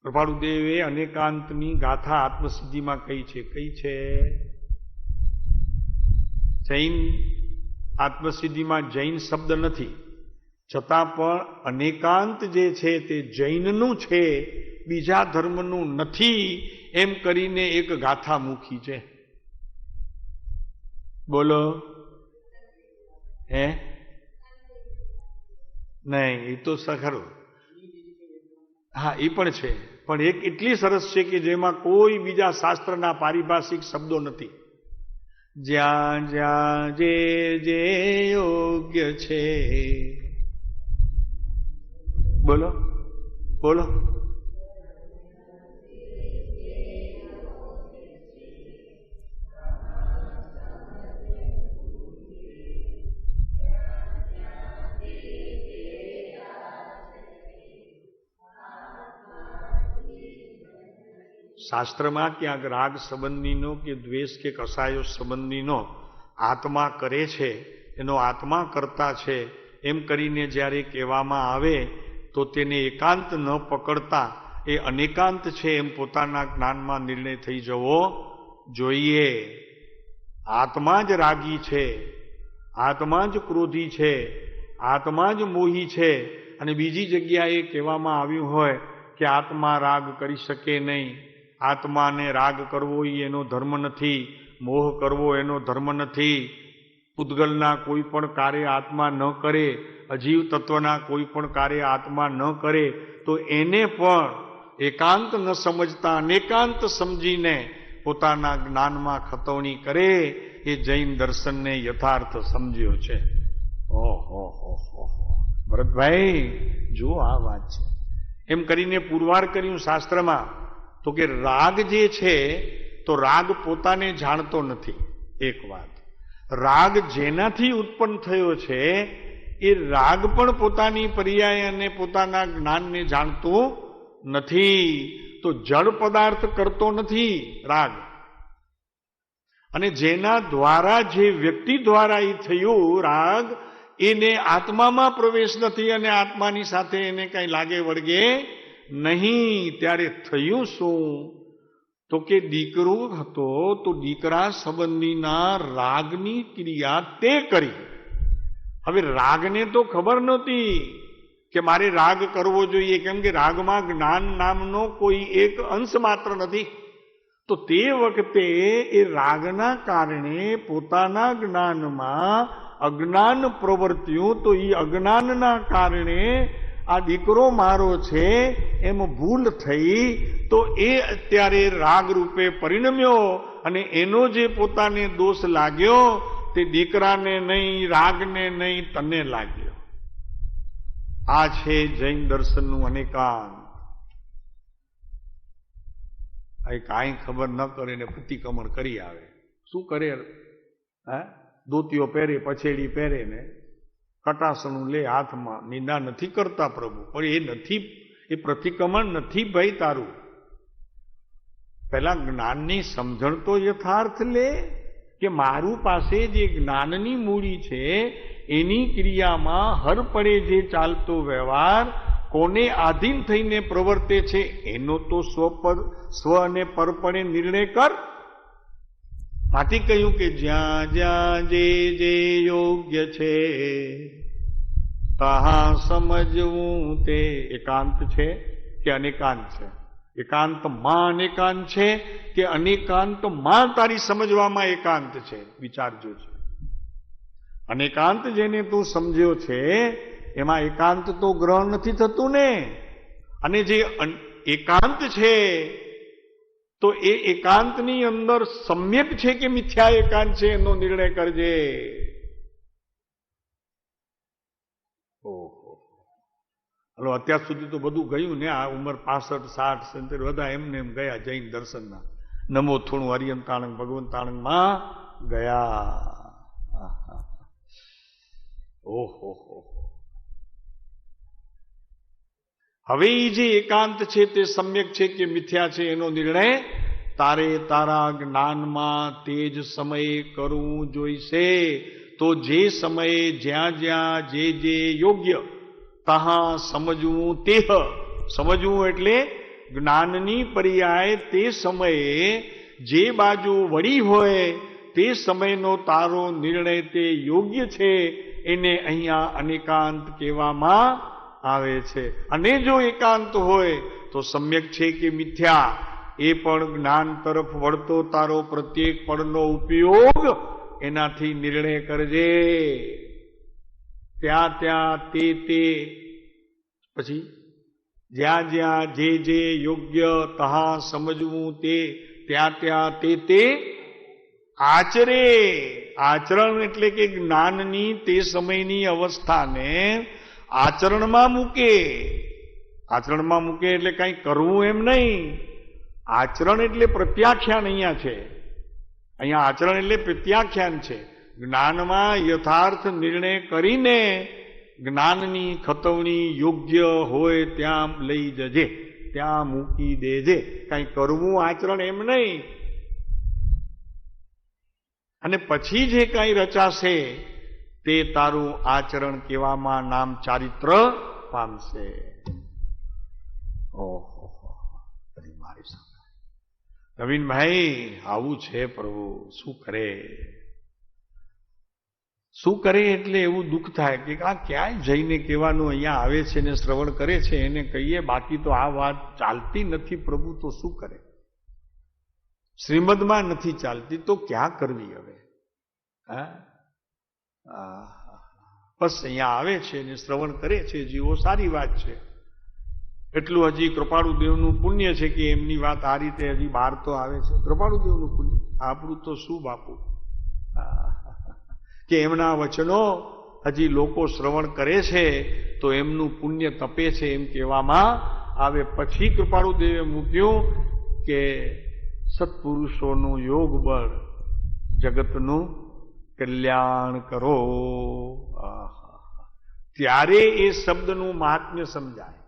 [SPEAKER 1] કૃપાળુદેવે અનેકાંતની ગાથા આત્મસિદ્ધિમાં કઈ છે? કઈ છે? જૈન આત્મસિદ્ધિમાં જૈન શબ્દ નથી, છતાં પણ અનેકાંત જે છે તે જૈનનું છે, બીજા ધર્મનું નથી એમ કરીને એક ગાથા મૂકી છે. બોલો. હે? નહીં, એ તો ખરું. હા એ પણ છે, પણ એક એટલી સરસ છે કે જેમાં કોઈ બીજા શાસ્ત્રના પારિભાષિક શબ્દો નથી. જ્યાં જ્યાં જે જે યોગ્ય છે. બોલો બોલો. શાસ્ત્રમાં ક્યાંક રાગ સંબંધીનો કે દ્વેષ કે કસાયો સંબંધીનો આત્મા કરે છે, એનો આત્મા કરતા છે એમ કરીને જ્યારે કહેવામાં આવે તો તેને એકાંત ન પકડતા એ અનેકાંત છે એમ પોતાના જ્ઞાનમાં નિર્ણય થઈ જવો જોઈએ. આત્મા જ રાગી છે, આત્મા જ ક્રોધી છે, આત્મા જ મોહી છે, અને બીજી જગ્યાએ કહેવામાં આવ્યું હોય કે આત્મા રાગ કરી શકે નહીં, આત્માને રાગ કરવો એનો ધર્મ નથી, મોહ કરવો એનો ધર્મ નથી, પૂતગલના કોઈ પણ કાર્ય આત્મા ન કરે, અજીવ તત્વના કોઈ પણ કાર્ય આત્મા ન કરે, તો એને પણ એકાંત ન સમજતા અનેકાંત સમજીને પોતાના જ્ઞાનમાં ખતવણી કરે, એ જૈન દર્શનને યથાર્થ સમજ્યો છે. ઓહો ભરતભાઈ, જો આ વાત છે. એમ કરીને પુરવાર કર્યું શાસ્ત્રમાં, તો કે રાગ જે છે તો રાગ પોતાને જાણતો નથી. એક વાત, રાગ જેનાથી ઉત્પન્ન થયો છે એ રાગ પણ પોતાની પર્યાય અને પોતાના જ્ઞાનને જાણતું નથી. તો જળ પદાર્થ કરતો નથી રાગ, અને જેના દ્વારા, જે વ્યક્તિ દ્વારા એ થયું રાગ, એને આત્મામાં પ્રવેશ નથી અને આત્માની સાથે એને કઈ લાગે વળગે નહીં. ત્યારે થયું શું? તો કે દીકરો હતો તો દીકરા સંબંધીના રાગની ક્રિયા તે કરી. હવે રાગને તો ખબર નહોતી કે મારે રાગ કરવો જોઈએ, કેમ કે રાગમાં જ્ઞાન નામનો કોઈ એક અંશ માત્ર નથી. તો તે વખતે એ રાગના કારણે પોતાના જ્ઞાનમાં અજ્ઞાન પ્રવર્ત્યું, તો એ અજ્ઞાનના કારણે આ દીકરો મારો છે એમ ભૂલ થઈ, તો એ અત્યારે રાગ રૂપે પરિણમ્યો, અને એનો જે પોતાને દોષ લાગ્યો તે દીકરાને નહીં, રાગને નહીં, તને લાગ્યો. આ છે જૈન દર્શનનું અનેકાંત. કાંઈ ખબર ન કરે ને પ્રતિક્રમણ કરી આવે. શું કરે? ધોતીઓ પહેરે, પછેડી પહેરે ને કટાસણું લે હાથમાં. નિંદા નથી કરતા પ્રભુ, પણ એ નથી, એ પ્રતિક્રમણ નથી ભાઈ તારું. પેલા જ્ઞાનની સમજણ તો યથાર્થ લે, કે મારું પાસે જે જ્ઞાનની મૂડી છે એની ક્રિયામાં હર પડે જે ચાલતો વ્યવહાર કોને આધીન થઈને પ્રવર્તે છે એનો તો સ્વ અને પરપણે નિર્ણય કર. આથી કહ્યું કે જ્યાં જ્યાં જે જે યોગ્ય છે તહા સમજવું તે એકાંત છે કે અનેકાંત છે? એકાંતમાં અનેકાંત છે કે અનેકાંતમાં તારી સમજવામાં એકાંત છે? વિચારજો છે. અનેકાંત જેને તું સમજ્યો છે એમાં એકાંત તો ગ્રહણ નથી થતું ને. અને જે એકાંત છે તો એ એકાંતની અંદર સમ્યક છે કે મિથ્યા એકાંત છે એનો નિર્ણય કરજે. હલો, અત્યાર સુધી તો બધું ગયું ને. આ ઉંમર 65, 60, 70 બધા એમને એમ ગયા જૈન દર્શનના. નમો થોડું હરિયંતાણંગ ભગવંતાણંગમાં ગયા. ઓહો, હવે એ જે એકાંત છે તે સમ્યક છે કે મિથ્યા છે એનો નિર્ણય તારે તારા જ્ઞાનમાં તે જ સમયે કરવું જોઈશે. તો જે સમયે જ્યાં જ્યાં જે જે યોગ્ય તહા સમજવું તેહ. સમજવું એટલે જ્ઞાનની પર્યાય તે સમયે જે બાજુ વળી હોય તે સમયનો તારો નિર્ણય તે યોગ્ય છે, એને અહીંયા અનેકાંત કહેવામાં આવે છે. અને જો એકાંત હોય તો સમ્યક છે કે મિથ્યા એ પણ જ્ઞાન તરફ વળતો તારો પ્રત્યેક પળનો ઉપયોગ એનાથી નિર્ણય કરજે. ત્યાં ત્યાં તે પછી જ્યાં જ્યાં જે જે યોગ્ય તહા સમજવું તે ત્યાં ત્યાં તે આચરે. આચરણ એટલે કે જ્ઞાનની તે સમયની અવસ્થાને આચરણમાં મૂકે. આચરણમાં મૂકે એટલે કઈ કરવું એમ નહીં. આચરણ એટલે પ્રત્યાખ્યાન અહીંયા છે. અહીંયા આચરણ એટલે પ્રત્યાખ્યાન છે. જ્ઞાનમાં યથાર્થ નિર્ણય કરીને જ્ઞાનની ખતવણી યોગ્ય હોય ત્યાં લઈ જજે, ત્યાં મૂકી દેજે. કઈ કરવું આચરણ એમ નહીં. અને પછી જે કઈ રચાશે તે તારું આચરણ કહેવામાં નામ ચારિત્ર પામશે. ઓહો, નવીનભાઈ આવું છે પ્રભુ, શું કરે? શું કરે એટલે એવું દુઃખ થાય કે આ ક્યાંય જઈને કહેવાનું, અહીંયા આવે છે ને શ્રવણ કરે છે એને કહીએ, બાકી તો આ વાત ચાલતી નથી પ્રભુ, તો શું કરે? શ્રીમદમાં નથી ચાલતી તો ક્યાં કરવી હવે? હા, બસ અહીંયા આવે છે ને શ્રવણ કરે છે જીવો, સારી વાત છે. એટલું હજી કૃપાળુદેવનું પુણ્ય છે કે એમની વાત આ રીતે હજી બહાર તો આવે છે. કૃપાળુદેવનું પુણ્ય, આપણું તો શું બાપુ, કે એમના વચનો હજી લોકો શ્રવણ કરે છે તો એમનું પુણ્ય તપે છે એમ કહેવામાં આવે. પછી કૃપાળુદેવે મૂક્યું કે સત્પુરુષોનું યોગ બળ જગતનું કલ્યાણ કરો. ત્યારે એ શબ્દનું મહાત્મ્ય સમજાય.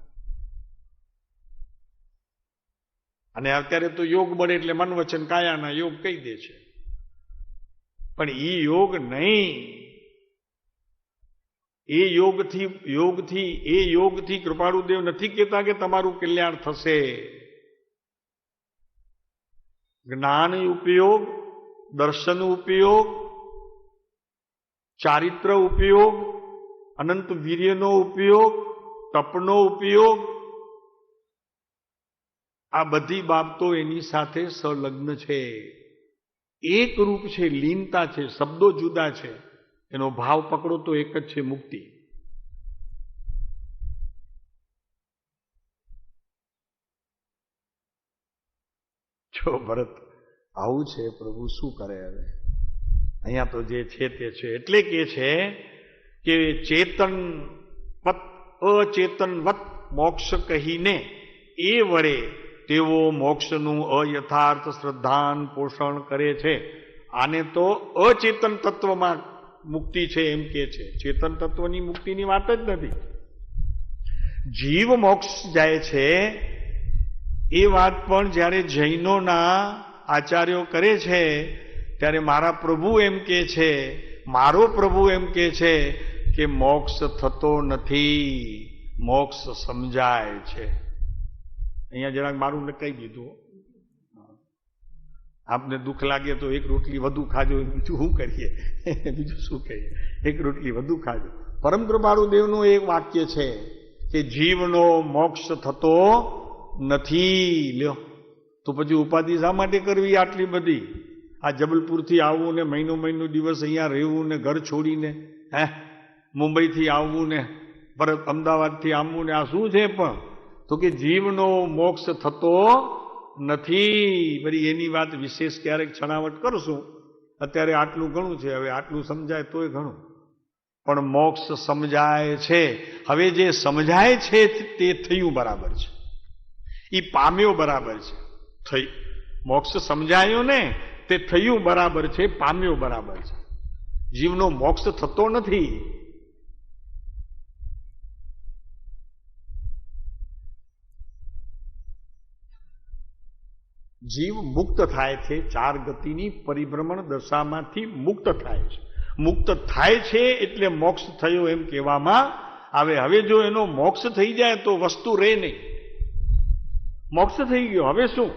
[SPEAKER 1] અને અત્યારે તો યોગ બળ એટલે મન વચન કાયાના યોગ કહી દે છે, પણ એ યોગ નહીં. એ યોગથી કૃપાળુદેવ નથી કહેતા કે તમારું કલ્યાણ થશે. જ્ઞાન ઉપયોગ, દર્શન ઉપયોગ, ચારિત્ર ઉપયોગ, અનંત વીર્યનો ઉપયોગ, તપનો ઉપયોગ, આ બધી બાબતો એની સાથે સંલગ્ન છે. એક રૂપ છે, લીનતા છે, શબ્દો જુદા છે, એનો ભાવ પકડો તો એક જ છે, મુક્તિ. જો ભરત આવું છે પ્રભુ, શું કરે હવે? અહીંયા તો જે છે તે છે. એટલે કે છે કે ચેતનવત અચેતનવત મોક્ષ કહીને એ વડે તેઓ મોક્ષનું અયથાર્થ શ્રદ્ધાન પોષણ કરે છે. આને તો અચેતન તત્વમાં મુક્તિ છે એમ કે છે. ચેતન તત્વની મુક્તિની વાત જ નથી. જીવ મોક્ષ જાય છે એ વાત પણ જ્યારે જૈનોના આચાર્યો કરે છે ત્યારે મારા પ્રભુ એમ કે છે, મારો પ્રભુ એમ કે છે કે મોક્ષ થતો નથી, મોક્ષ સમજાય છે. અહીંયા જરાક મારું કહી દીધું. આપને દુઃખ લાગે તો એક રોટલી વધુ ખાજો, બીજું શું કરીએ? બીજું શું કહીએ? એક રોટલી વધુ ખાજો. પરમ કૃપાળુદેવનું એક વાક્ય છે કે જીવનો મોક્ષ થતો નથી. લ્યો તો પછી ઉપાધિ શા માટે કરવી આટલી બધી? આ જબલપુરથી આવવું ને મહિનો દિવસ અહીંયા રહેવું ને ઘર છોડીને, મુંબઈથી આવવું ને પરત અમદાવાદથી આવવું ને, આ શું છે? પણ તો કે જીવનો મોક્ષ થતો નથી. વળી એની વાત વિશેષ ક્યારેક છણાવટ કરશું. અત્યારે આટલું ઘણું છે, હવે આટલું સમજાય તોય ઘણું. પણ મોક્ષ સમજાય છે. હવે જે સમજાય છે તે થયું બરાબર છે, એ પામ્યો બરાબર છે. થઈ મોક્ષ સમજાયો ને તે થયું બરાબર છે, પામ્યો બરાબર છે. જીવનો મોક્ષ થતો નથી. જીવ મુક્ત થાય છે, ચાર ગતિની પરિભ્રમણ દશામાંથી મુક્ત થાય છે. મુક્ત થાય છે એટલે મોક્ષ થયો એમ કહેવામાં આવે. હવે જો એનો મોક્ષ થઈ જાય તો વસ્તુ રહે નહીં. મોક્ષ થઈ ગયો, હવે શું?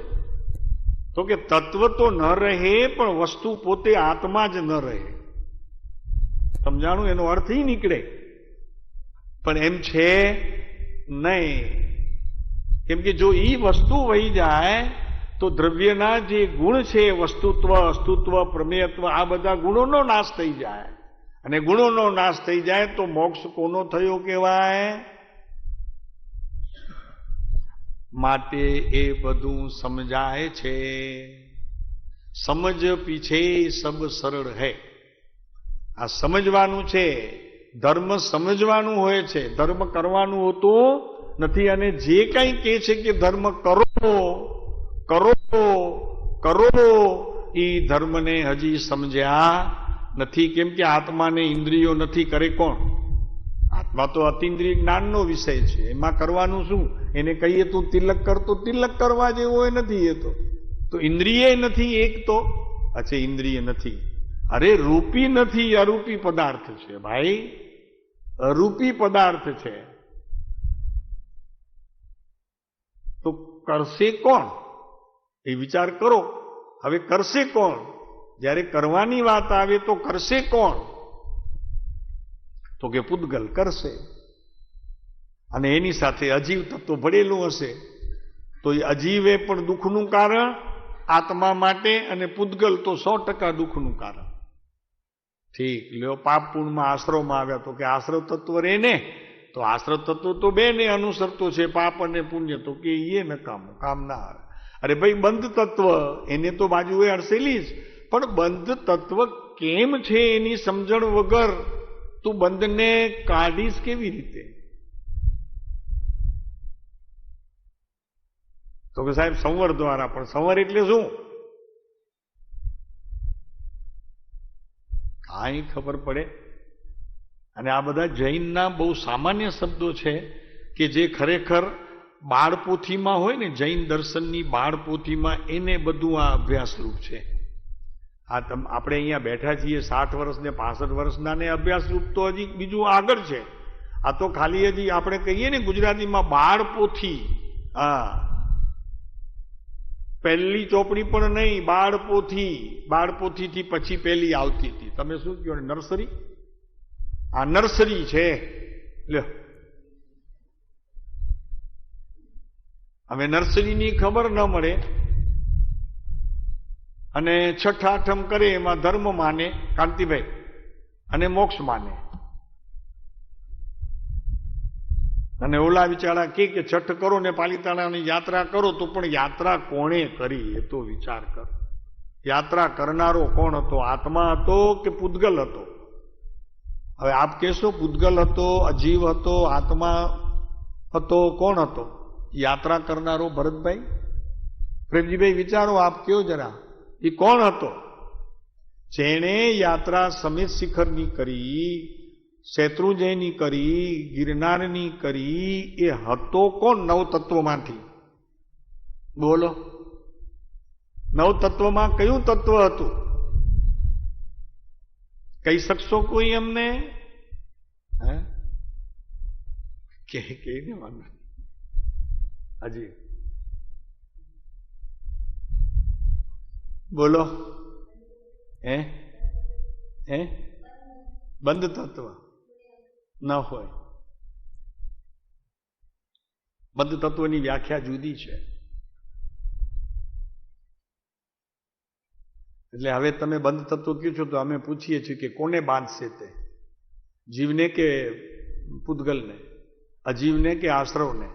[SPEAKER 1] તો કે તત્વ તો ન રહે પણ વસ્તુ પોતે આત્મા જ ન રહે. સમજાણું? એનો અર્થ ઈ નીકળે. પણ એમ છે નહીં. કેમ કે જો ઈ વસ્તુ વહી જાય તો દ્રવ્યના જે ગુણ છે, વસ્તુત્વ, અસ્તુત્વ, પ્રમેયત્વ, આ બધા ગુણોનો નાશ થઈ જાય. અને ગુણોનો નાશ થઈ જાય તો મોક્ષ કોનો થયો કહેવાય? માટે એ બધું સમજાય છે. સમજ પીછે સબ સરળ હૈ. આ સમજવાનું છે. ધર્મ સમજવાનું હોય છે, ધર્મ કરવાનું હોતું નથી. અને જે કંઈ કહે છે કે ધર્મ કરો કરો કરો, એ ધર્મને હજી સમજ્યા નથી. કેમ કે આત્માને ઇન્દ્રિયો નથી. કરે કોણ? આત્મા તો અતિન્દ્રિય જ્ઞાનનો વિષય છે. એમાં કરવાનું શું? એને કહીએ તું તિલક કર, તો તિલક કરવા જેવો એ નથી. એ તો ઇન્દ્રિય નથી. એક તો અચ્છા ઇન્દ્રિય નથી. અરે રૂપી નથી, અરૂપી પદાર્થ છે ભાઈ, અરૂપી પદાર્થ છે. તો કરશે કોણ? એ વિચાર કરો. હવે કરશે કોણ? જ્યારે કરવાની વાત આવે તો કરશે કોણ? તો કે પૂતગલ કરશે. અને એની સાથે અજીવ તત્વ ભળેલું હશે. તો એ અજીવે પણ દુઃખનું કારણ આત્મા માટે, અને પૂતગલ તો 100% દુઃખનું કારણ. ઠીક, લ્યો પાપ પુણ્યમાં આશ્રવમાં આવ્યા, તો કે આશ્રવ તત્વ રે ને, તો આશ્રવ તત્વ તો બેને અનુસરતો છે, પાપ અને પુણ્ય, તો કે એ નકામું, કામ ના આવે. અરે ભાઈ, બંધ તત્વ એને તો બાજુએ અડસેલી જ, પણ બંધ તત્વ કેમ છે એની સમજણ વગર તું બંધને કાઢીશ કેવી રીતે? તો કે સાહેબ સંવર દ્વારા. પણ સંવર એટલે શું? કાંઈ ખબર પડે? અને આ બધા જૈનના બહુ સામાન્ય શબ્દો છે કે જે ખરેખર બાળપોથીમાં હોય ને, જૈન દર્શનની બાળપોથીમાં એને બધું આ અભ્યાસરૂપ છે. આપણે અહીંયા બેઠા છીએ 60 વર્ષ ને 65 વર્ષના, ને અભ્યાસરૂપ તો હજી બીજું આગળ છે. આ તો ખાલી હજી આપણે કહીએ ને ગુજરાતીમાં બાળપોથી. હા, પહેલી ચોપડી પણ નહીં, બાળપોથી. બાળપોથીથી પછી પહેલી આવતી હતી. તમે શું કહો? નર્સરી? આ નર્સરી છે. લ્યો, હવે નર્સરીની ખબર ન મળે અને છઠ્ઠ આઠમ કરે એમાં ધર્મ માને કાંતિભાઈ, અને મોક્ષ માને. અને ઓલા વિચારા કે છઠ્ઠ કરો ને પાલિતાણાની યાત્રા કરો, તો પણ યાત્રા કોણે કરી એ તો વિચાર કર. યાત્રા કરનારો કોણ હતો? આત્મા હતો કે પૂતગલ હતો? હવે આપ કહેશો પૂતગલ હતો, અજીવ હતો, આત્મા હતો, કોણ હતો યાત્રા કરનારો? ભરતભાઈ, પ્રેમજીભાઈ, વિચારો, આપ કયો જરા, એ કોણ હતો? જેણે યાત્રા સમેત શિખરની કરી, શેત્રુંજયની કરી, ગિરનારની કરી, એ હતો કોણ? 9 તત્વમાંથી બોલો. 9 તત્વમાં કયું તત્વ હતું? કહી શકશો કોઈ અમને? કે ને વાંધો હજી બોલો. બંધ તત્વ ન હોય. બંધ તત્વની વ્યાખ્યા જુદી છે. એટલે હવે તમે બંધ તત્વ કહો છો તો અમે પૂછીએ છીએ કે કોને બાંધશે તે? જીવને કે પૂતગલને? અજીવને કે આશ્રવને?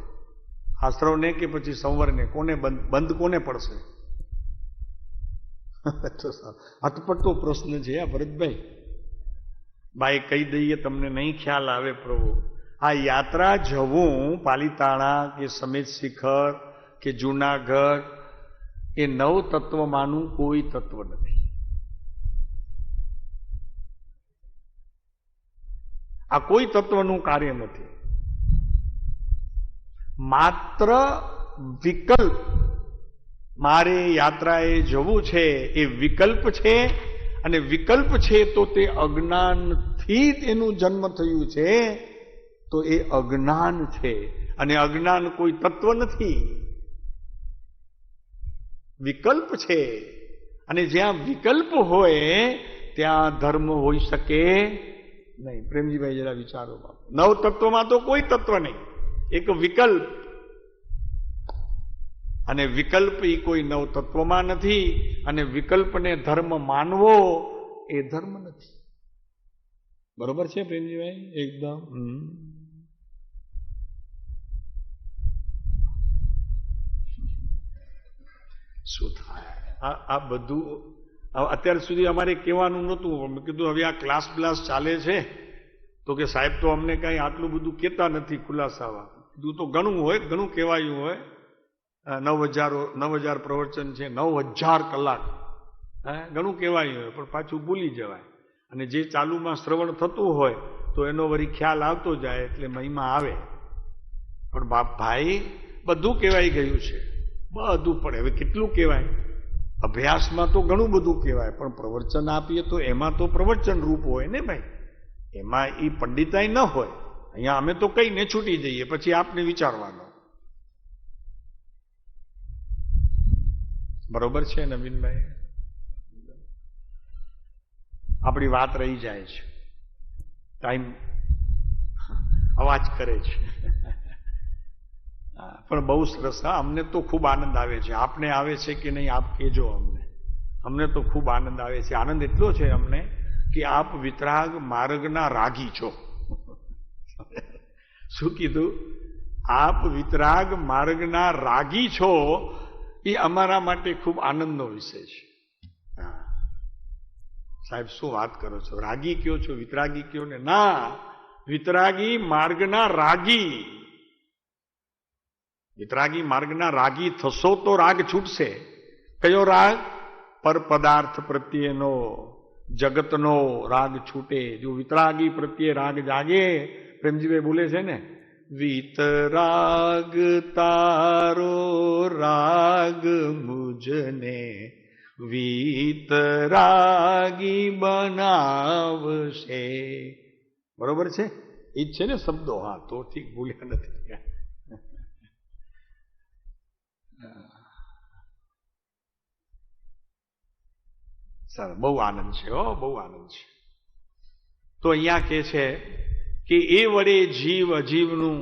[SPEAKER 1] આશ્રવને કે પછી સંવરને? કોને બંધ કોને પડશે? અટપટો પ્રશ્ન છે આ ભરતભાઈ. ભાઈ કહી દઈએ, તમને નહીં ખ્યાલ આવે પ્રભુ. આ યાત્રા જવું પાલિતાણા કે સમેત શિખર કે જૂનાગઢ, એ 9 તત્વમાંનું કોઈ તત્વ નથી. આ કોઈ તત્વનું કાર્ય નથી. માત્ર વિકલ્પ. મારે યાત્રાએ જવું છે એ વિકલ્પ છે, અને વિકલ્પ છે તો તે અજ્ઞાનથી તેનું જન્મ થયું છે. તો એ અજ્ઞાન છે, અને અજ્ઞાન કોઈ તત્વ નથી, વિકલ્પ છે. અને જ્યાં વિકલ્પ હોય ત્યાં ધર્મ હોઈ શકે નહીં. પ્રેમજીભાઈ જરા વિચારો. 9 તત્વમાં તો કોઈ તત્વ નહીં, એક વિકલ્પ. અને વિકલ્પ એ કોઈ 9 તત્વમાં નથી. અને વિકલ્પને ધર્મ માનવો એ ધર્મ નથી. બરોબર છે પ્રેમજીભાઈ? એકદમ. શું થાય આ બધું? અત્યાર સુધી અમારે કહેવાનું નહોતું. મેં કીધું હવે આ ક્લાસ બ્લાસ ચાલે છે તો કે સાહેબ તો અમને કાંઈ આટલું બધું કહેતા નથી ખુલાસાવા. કીધું તો ઘણું હોય, ઘણું કહેવાયું હોય. 9,000 પ્રવચન છે, 9,000 કલાક, ઘણું કહેવાયું હોય, પણ પાછું ભૂલી જવાય. અને જે ચાલુમાં શ્રવણ થતું હોય તો એનો વળી ખ્યાલ આવતો જાય, એટલે મહિમા આવે. પણ બાપ ભાઈ, બધું કહેવાય ગયું છે, બધું. પડે હવે કેટલું કહેવાય? અભ્યાસમાં તો ઘણું બધું કહેવાય, પણ પ્રવચન આપીએ તો એમાં તો પ્રવચન રૂપ હોય ને ભાઈ, એમાં એ પંડિતાઈ ન હોય. અહીંયા અમે તો કહીને છૂટી જઈએ, પછી આપને વિચારવાનો. બરોબર છે નવીનભાઈ? આપણી વાત રહી જાય છે, ટાઈમ અવાજ કરે છે, પણ બહુ સરસ. હા, અમને તો ખૂબ આનંદ આવે છે. આપને આવે છે કે નહીં આપ કહેજો અમને. અમને તો ખૂબ આનંદ આવે છે. આનંદ એટલો છે અમને કે આપ વિતરાગ માર્ગના રાગી છો. શું કીધું? આપ વિતરાગ માર્ગના રાગી છો, એ અમારા માટે ખૂબ આનંદનો વિષય છે. સાહેબ શું વાત કરો છો? રાગી કયો છો, વિતરાગી કયો ને? ના, વિતરાગી માર્ગના રાગી. વિતરાગી માર્ગના રાગી થશો તો રાગ છૂટશે. કયો રાગ? પર પદાર્થ પ્રત્યેનો, જગતનો રાગ છૂટે. જો વિતરાગી પ્રત્યે રાગ જાગે, પ્રેમજીભાઈ બોલે છે ને, વિતરાગ તારો રાગ મુજને વિતરાગી બનાવશે. બરોબર છે? એ જ છે ને શબ્દો? હા, તો ઠીક, ભૂલ્યા નથી. સર બહુ આનંદ છે, હો, બહુ આનંદ છે. તો અહીંયા કે છે કે એ વડે જીવ અજીવનું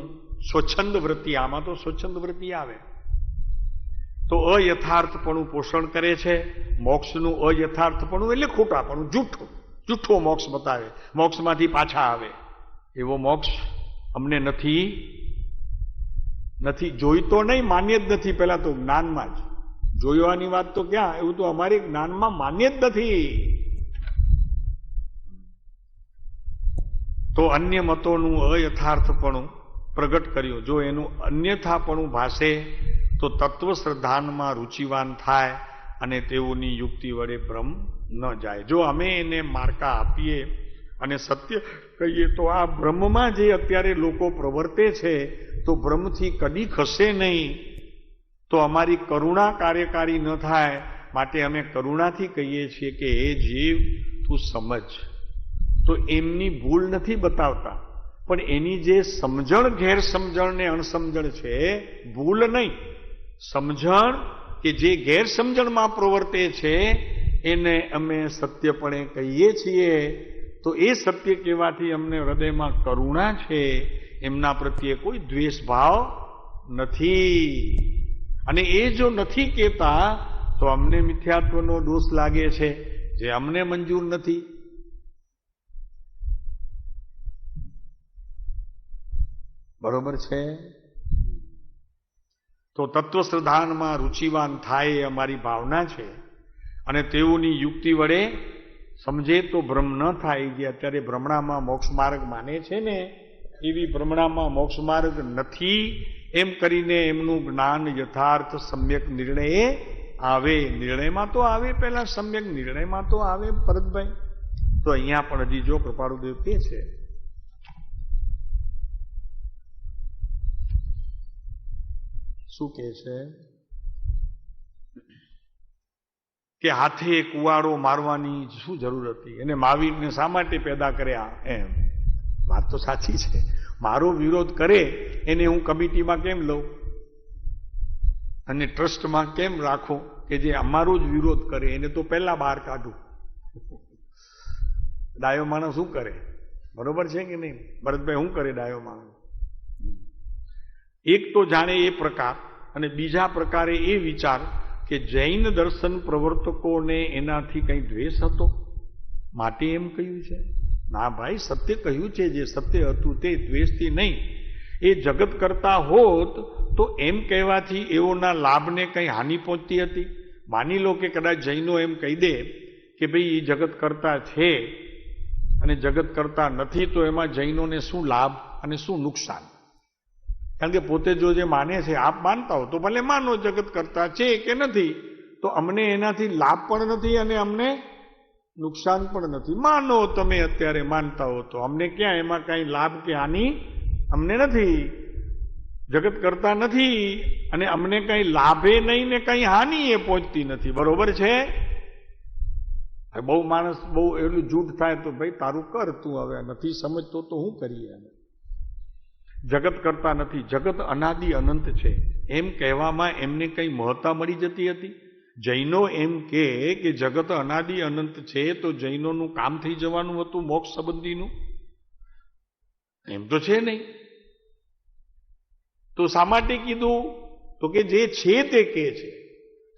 [SPEAKER 1] સ્વચ્છંદ વૃત્તિ, આમાં તો સ્વચ્છંદ વૃત્તિ આવે, તો અયથાર્થપણું પોષણ કરે છે. મોક્ષનું અયથાર્થપણું એટલે ખોટાપણું, જૂઠો મોક્ષ બતાવે, મોક્ષમાંથી પાછા આવે. એવો મોક્ષ અમને નથી જોઈતો નહીં, માન્ય જ નથી. પેલા તો જ્ઞાનમાં જ જોવાની વાત તો ક્યાં, એવું તો અમારી જ્ઞાનમાં માન્ય જ નથી. તો અન્ય મતોનું અયથાર્થપણું પ્રગટ કર્યું. જો એનું અન્યથાપણું ભાષે તો તત્વ શ્રદ્ધાનમાં રૂચિવાન થાય અને તેઓની યુક્તિ વડે ભ્રમ ન જાય. જો અમે એને માર્કા આપીએ અને સત્ય કહીએ તો આ બ્રહ્મમાં જે અત્યારે લોકો પ્રવર્તે છે તો બ્રહ્મથી કદી ખસે નહીં. તો અમારી કરુણા કાર્યકારી ન થાય, માટે અમે કરુણાથી કહીએ છીએ કે હે જીવ તું સમજ. તો એમની ભૂલ નથી બતાવતા, પણ એની જે સમજણ, ગેરસમજણ ને અણસમજણ છે, ભૂલ નહીં, સમજણ કે જે ગેરસમજણમાં પ્રવર્તે છે એને અમે સત્યપણે કહીએ છીએ. તો એ સત્ય કહેવાથી અમને હૃદયમાં કરુણા છે, એમના પ્રત્યે કોઈ દ્વેષ ભાવ નથી. અને એ જો નથી કહેતા તો અમને મિથ્યાત્વનો દોષ લાગે છે, જે અમને મંજૂર નથી. બરોબર છે? તો તત્વ શ્રદ્ધાનમાં રૂચિવાન થાય એ અમારી ભાવના છે. અને તેઓની યુક્તિ વડે સમજે તો ભ્રમ ન થાય. જે અત્યારે ભ્રમણામાં મોક્ષ માર્ગ માને છે ને, એવી ભ્રમણામાં મોક્ષ માર્ગ નથી એમ કરીને એમનું જ્ઞાન યથાર્થ સમ્યક નિર્ણય આવે. નિર્ણયમાં તો આવે, પહેલા સમ્યક નિર્ણયમાં તો આવે. ભરતભાઈ તો અહીંયા પણ હજી જો કૃપાળુદેવ કે છે, શું કે છે કે હાથે કુવાડો મારવાની શું જરૂર હતી, એને મહાવીરને શા માટે પેદા કર્યા? એમ વાત તો સાચી છે. મારો વિરોધ કરે એને હું કમિટીમાં કેમ લઉં અને ટ્રસ્ટમાં કેમ રાખું કે જે અમારો જ વિરોધ કરે એને તો પહેલા બહાર કાઢું. ડાયો માણસ શું કરે? બરોબર છે કે નહીં ભરતભાઈ? શું કરે ડાયો માણસ? એક તો જાણે એ પ્રકાર, અને બીજા પ્રકારે એ વિચાર કે જૈન દર્શન પ્રવર્તકોને એનાથી કંઈ દ્વેષ હતો માટે એમ કહ્યું છે. ના ભાઈ, સત્ય કહ્યું છે, જે સત્ય હતું તે દ્વેષથી નહીં. એ જગત કરતા હોત તો એમ કહેવાથી એઓના લાભને કંઈ હાનિ પહોંચતી હતી? માની લો કે કદાચ જૈનો એમ કહી દે કે ભાઈ એ જગત કરતા છે અને જગત કરતા નથી, તો એમાં જૈનોને શું લાભ અને શું નુકસાન? કારણ કે પોતે જો જે માને છે, આપ માનતા હો તો ભલે માનો જગત કરતા છે કે નથી, તો અમને એનાથી લાભ પણ નથી અને અમને નુકસાન પણ નથી. માનો તમે અત્યારે માનતા હો તો અમને ક્યાં એમાં કાંઈ લાભ કે હાનિ અમને નથી. જગત કરતા નથી અને અમને કંઈ લાભે નહીં ને કંઈ હાનિ એ પહોંચતી નથી. બરોબર છે? બહુ માણસ બહુ એટલું જૂઠ થાય તો ભાઈ તારું કર, તું હવે નથી સમજતો તો શું કરીએ? જગત કરતા નથી, જગત અનાદિ અનંત છે એમ કહેવામાં એમને કંઈ મહત્તા મળી જતી હતી? જૈનો એમ કે જગત અનાદિ અનંત છે, તો જૈનોનું કામ થઈ જવાનું હતું મોક્ષ સંબંધીનું? એમ તો છે નહીં. તો શા માટે કીધું? તો કે જે છે તે કે છે,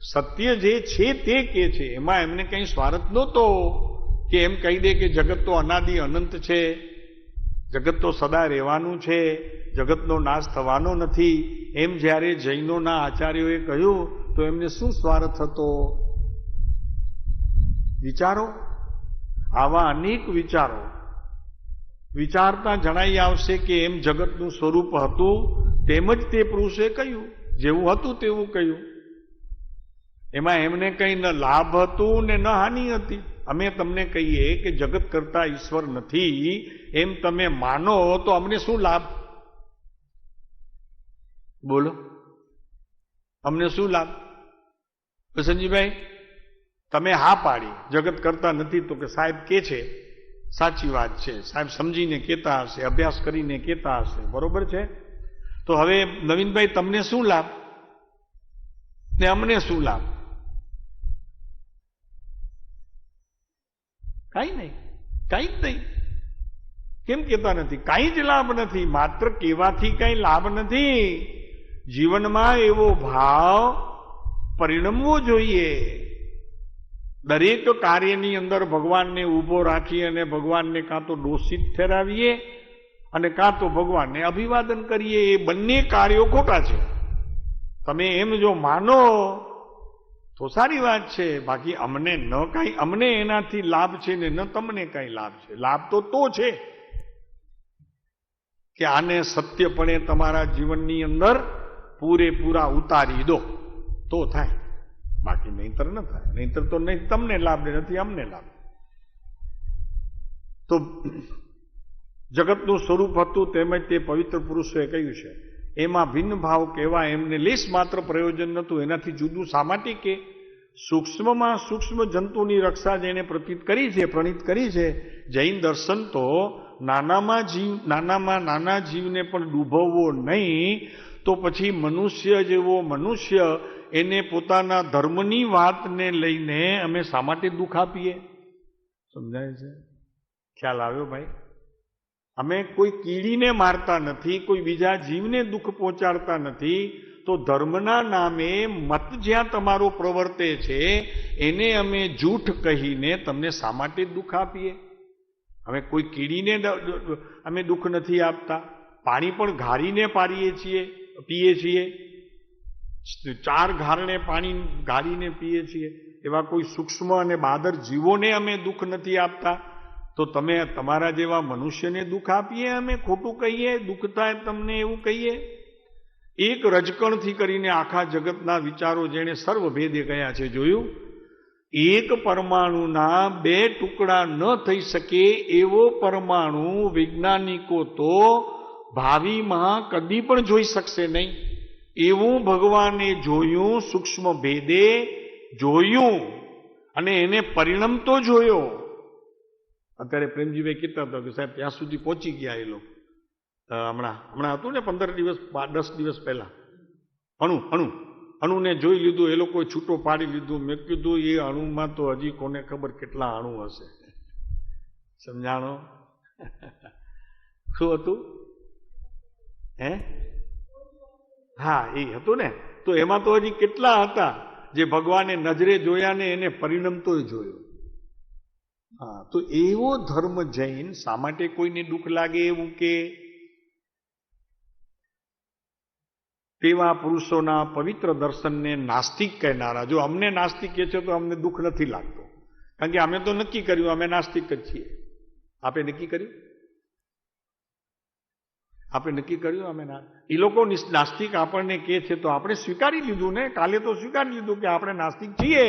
[SPEAKER 1] સત્ય જે છે તે કે છે, એમાં એમને કંઈ સ્વાર્થ નહોતો કે એમ કહી દે કે જગત તો અનાદિ અનંત છે, જગત તો સદા રહેવાનું છે, જગતનો નાશ થવાનો નથી. એમ જ્યારે જૈનોના આચાર્યોએ કહ્યું તો એમને શું સ્વાર્થ હતો? વિચારો, આવા અનેક વિચારો વિચારતા જણાઈ આવશે કે એમ જગતનું સ્વરૂપ હતું, તેમજ તે પુરુષે કહ્યું, જેવું હતું તેવું કહ્યું. એમાં એમને કંઈ ન લાભ હતું ને ન હાનિ હતી. અમે તમને કહીએ કે જગત કરતા ઈશ્વર નથી એમ તમે માનો તો અમને શું લાભ? બોલો, અમને શું લાભ? સંજીભાઈ, તમે હા પાડી જગત કરતા નથી, તો કે સાહેબ કે છે સાચી વાત છે, સાહેબ સમજીને કહેતા હશે, અભ્યાસ કરીને કહેતા હશે, બરોબર છે. તો હવે નવીનભાઈ, તમને શું લાભ ને અમને શું લાભ? કાંઈ નહીં, કાંઈ જ નહીં. કેમ કહેતા નથી? કાંઈ જ લાભ નથી. માત્ર કહેવાથી કાંઈ લાભ નથી. જીવનમાં એવો ભાવ પરિણમવો જોઈએ. દરેક કાર્યની અંદર ભગવાનને ઊભો રાખી અને ભગવાનને કાં તો દોષિત ઠેરાવીએ અને કાં તો ભગવાનને અભિવાદન કરીએ. એ બંને કાર્યો ખોટા છે. તમે એમ જો માનો તો સારી વાત છે, બાકી અમને ન કાંઈ, અમને એનાથી લાભ છે ને ન તમને કાંઈ લાભ છે. લાભ તો છે કે આને સત્યપણે તમારા જીવનની અંદર પૂરેપૂરા ઉતારી દો તો થાય, બાકી નહીંતર ન થાય. નહીંતર તો નહીં તમને લાભ ને નથી અમને લાભ. તો જગતનું સ્વરૂપ હતું તેમજ તે પવિત્ર પુરુષોએ કહ્યું છે, એમાં ભિન્ન ભાવ કહેવા એમને લેશ માત્ર પ્રયોજન નહોતું. એનાથી જુદું શા માટે કે સૂક્ષ્મમાં સૂક્ષ્મ જંતુની રક્ષા જેને પ્રતીત કરી છે, પ્રણીત કરી છે. જૈન દર્શન તો નાનામાં નાના જીવને પણ ડૂબવવો નહીં, તો પછી મનુષ્ય જેવો મનુષ્ય એને પોતાના ધર્મની વાતને લઈને અમે શા માટે દુઃખ આપીએ? સમજાય છે? ખ્યાલ આવ્યો ભાઈ? અમે કોઈ કીડીને મારતા નથી, કોઈ બીજા જીવને દુઃખ પહોંચાડતા નથી. તો ધર્મના નામે મત જ્યાં તમારો પ્રવર્તે છે એને અમે જૂઠ કહીને તમને શા માટે દુઃખ આપીએ? અમે કોઈ કીડીને અમે દુઃખ નથી આપતા. પાણી પણ ઘારીને પીએ છીએ. 4 ઘારણે પાણી ગાળીને પીએ છીએ. એવા કોઈ સૂક્ષ્મ અને બાદર જીવોને અમે દુઃખ નથી આપતા. તો તમે તમારા જેવા મનુષ્યને દુઃખ આપીએ, અમે ખોટું કહીએ, દુઃખ થાય તમને એવું કહીએ? એક રજકણથી કરીને આખા જગતના વિચારો જેણે સર્વભેદે ગયા છે જોયું? એક પરમાણુના 2 ટુકડા ન થઈ શકે એવો પરમાણુ વૈજ્ઞાનિકો તો ભાવિમાં કદી પણ જોઈ શકશે નહીં. એવું ભગવાને જોયું, સૂક્ષ્મ ભેદે જોયું અને એને પરિણામ તો જોયો. અત્યારે પ્રેમજીભાઈ કહેતા હતા કે સાહેબ ત્યાં સુધી પહોંચી ગયા એ લોકો. હમણાં હતું ને 15 દિવસ 10 દિવસ પહેલા અણુને જોઈ લીધું, એ લોકોએ છૂટો પાડી લીધું. મેં કીધું એ અણુમાં તો હજી કોને ખબર કેટલા અણુ હશે. સમજાણો? શું હતું? હા, એ હતું ને. તો એમાં તો હજી કેટલા હતા જે ભગવાને નજરે જોયા ને એને પરિણામ તો જોયો. હા, તો એવો ધર્મ જૈન શા માટે કોઈને દુઃખ લાગે એવું કે? તેવા પુરુષોના પવિત્ર દર્શનને નાસ્તિક કહેનારા, જો અમને નાસ્તિક કહે છે તો અમને દુઃખ નથી લાગતો, કારણ કે અમે તો નક્કી કર્યું અમે નાસ્તિક જ છીએ. આપે નક્કી કર્યું? આપણે નક્કી કર્યું અમે એ લોકો નાસ્તિક આપણને કહે છે તો આપણે સ્વીકારી લીધું ને. કાલે તો સ્વીકારી લીધું કે આપણે નાસ્તિક છીએ.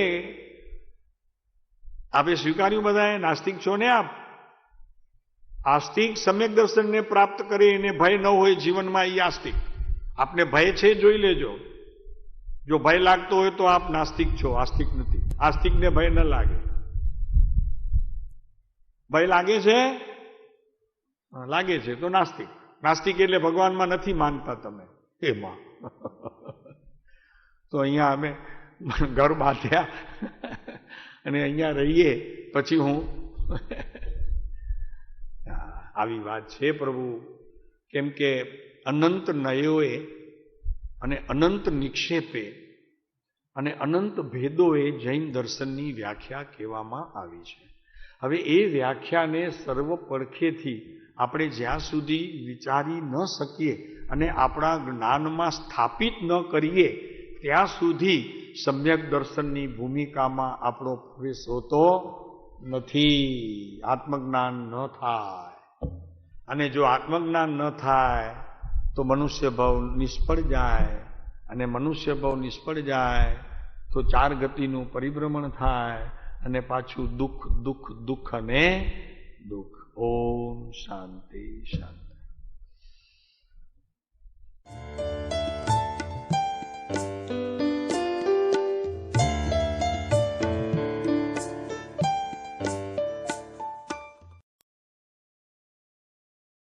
[SPEAKER 1] આપે સ્વીકાર્યું બધાએ નાસ્તિક છો ને આપ? આસ્તિક સમ્યક દર્શનને પ્રાપ્ત કરે એને ભય ન હોય જીવનમાં, એ આસ્તિક. આપને ભય છે જોઈ લેજો. જો ભય લાગતો હોય તો આપ નાસ્તિક છો, આસ્તિક નથી. આસ્તિકને ભય ન લાગે. ભય લાગે છે? લાગે છે તો નાસ્તિક. નાસ્તિક એટલે ભગવાનમાં નથી માનતા તમે એમાં. તો અહીંયા અમે ઘર બાંધ્યા અને અહીંયા રહીએ પછી હું આવી વાત છે પ્રભુ. કેમ કે અનંત નયોએ અને અનંત નિક્ષેપે અને અનંત ભેદોએ જૈન દર્શનની વ્યાખ્યા કહેવામાં આવી છે. હવે એ વ્યાખ્યાને સર્વ પડખેથી આપણે જ્યાં સુધી વિચારી ન શકીએ અને આપણા જ્ઞાનમાં સ્થાપિત ન કરીએ ત્યાં સુધી સમ્યક દર્શનની ભૂમિકામાં આપણો પ્રવેશ હોતો નથી. આત્મજ્ઞાન ન થાય, અને જો આત્મજ્ઞાન ન થાય તો મનુષ્ય ભાવ નિષ્ફળ જાય, અને મનુષ્ય ભાવ નિષ્ફળ જાય તો ચાર ગતિનું પરિભ્રમણ થાય, અને પાછું દુઃખ દુઃખ દુઃખ અને દુઃખ. ઓમ શાંતિ શાંતિ.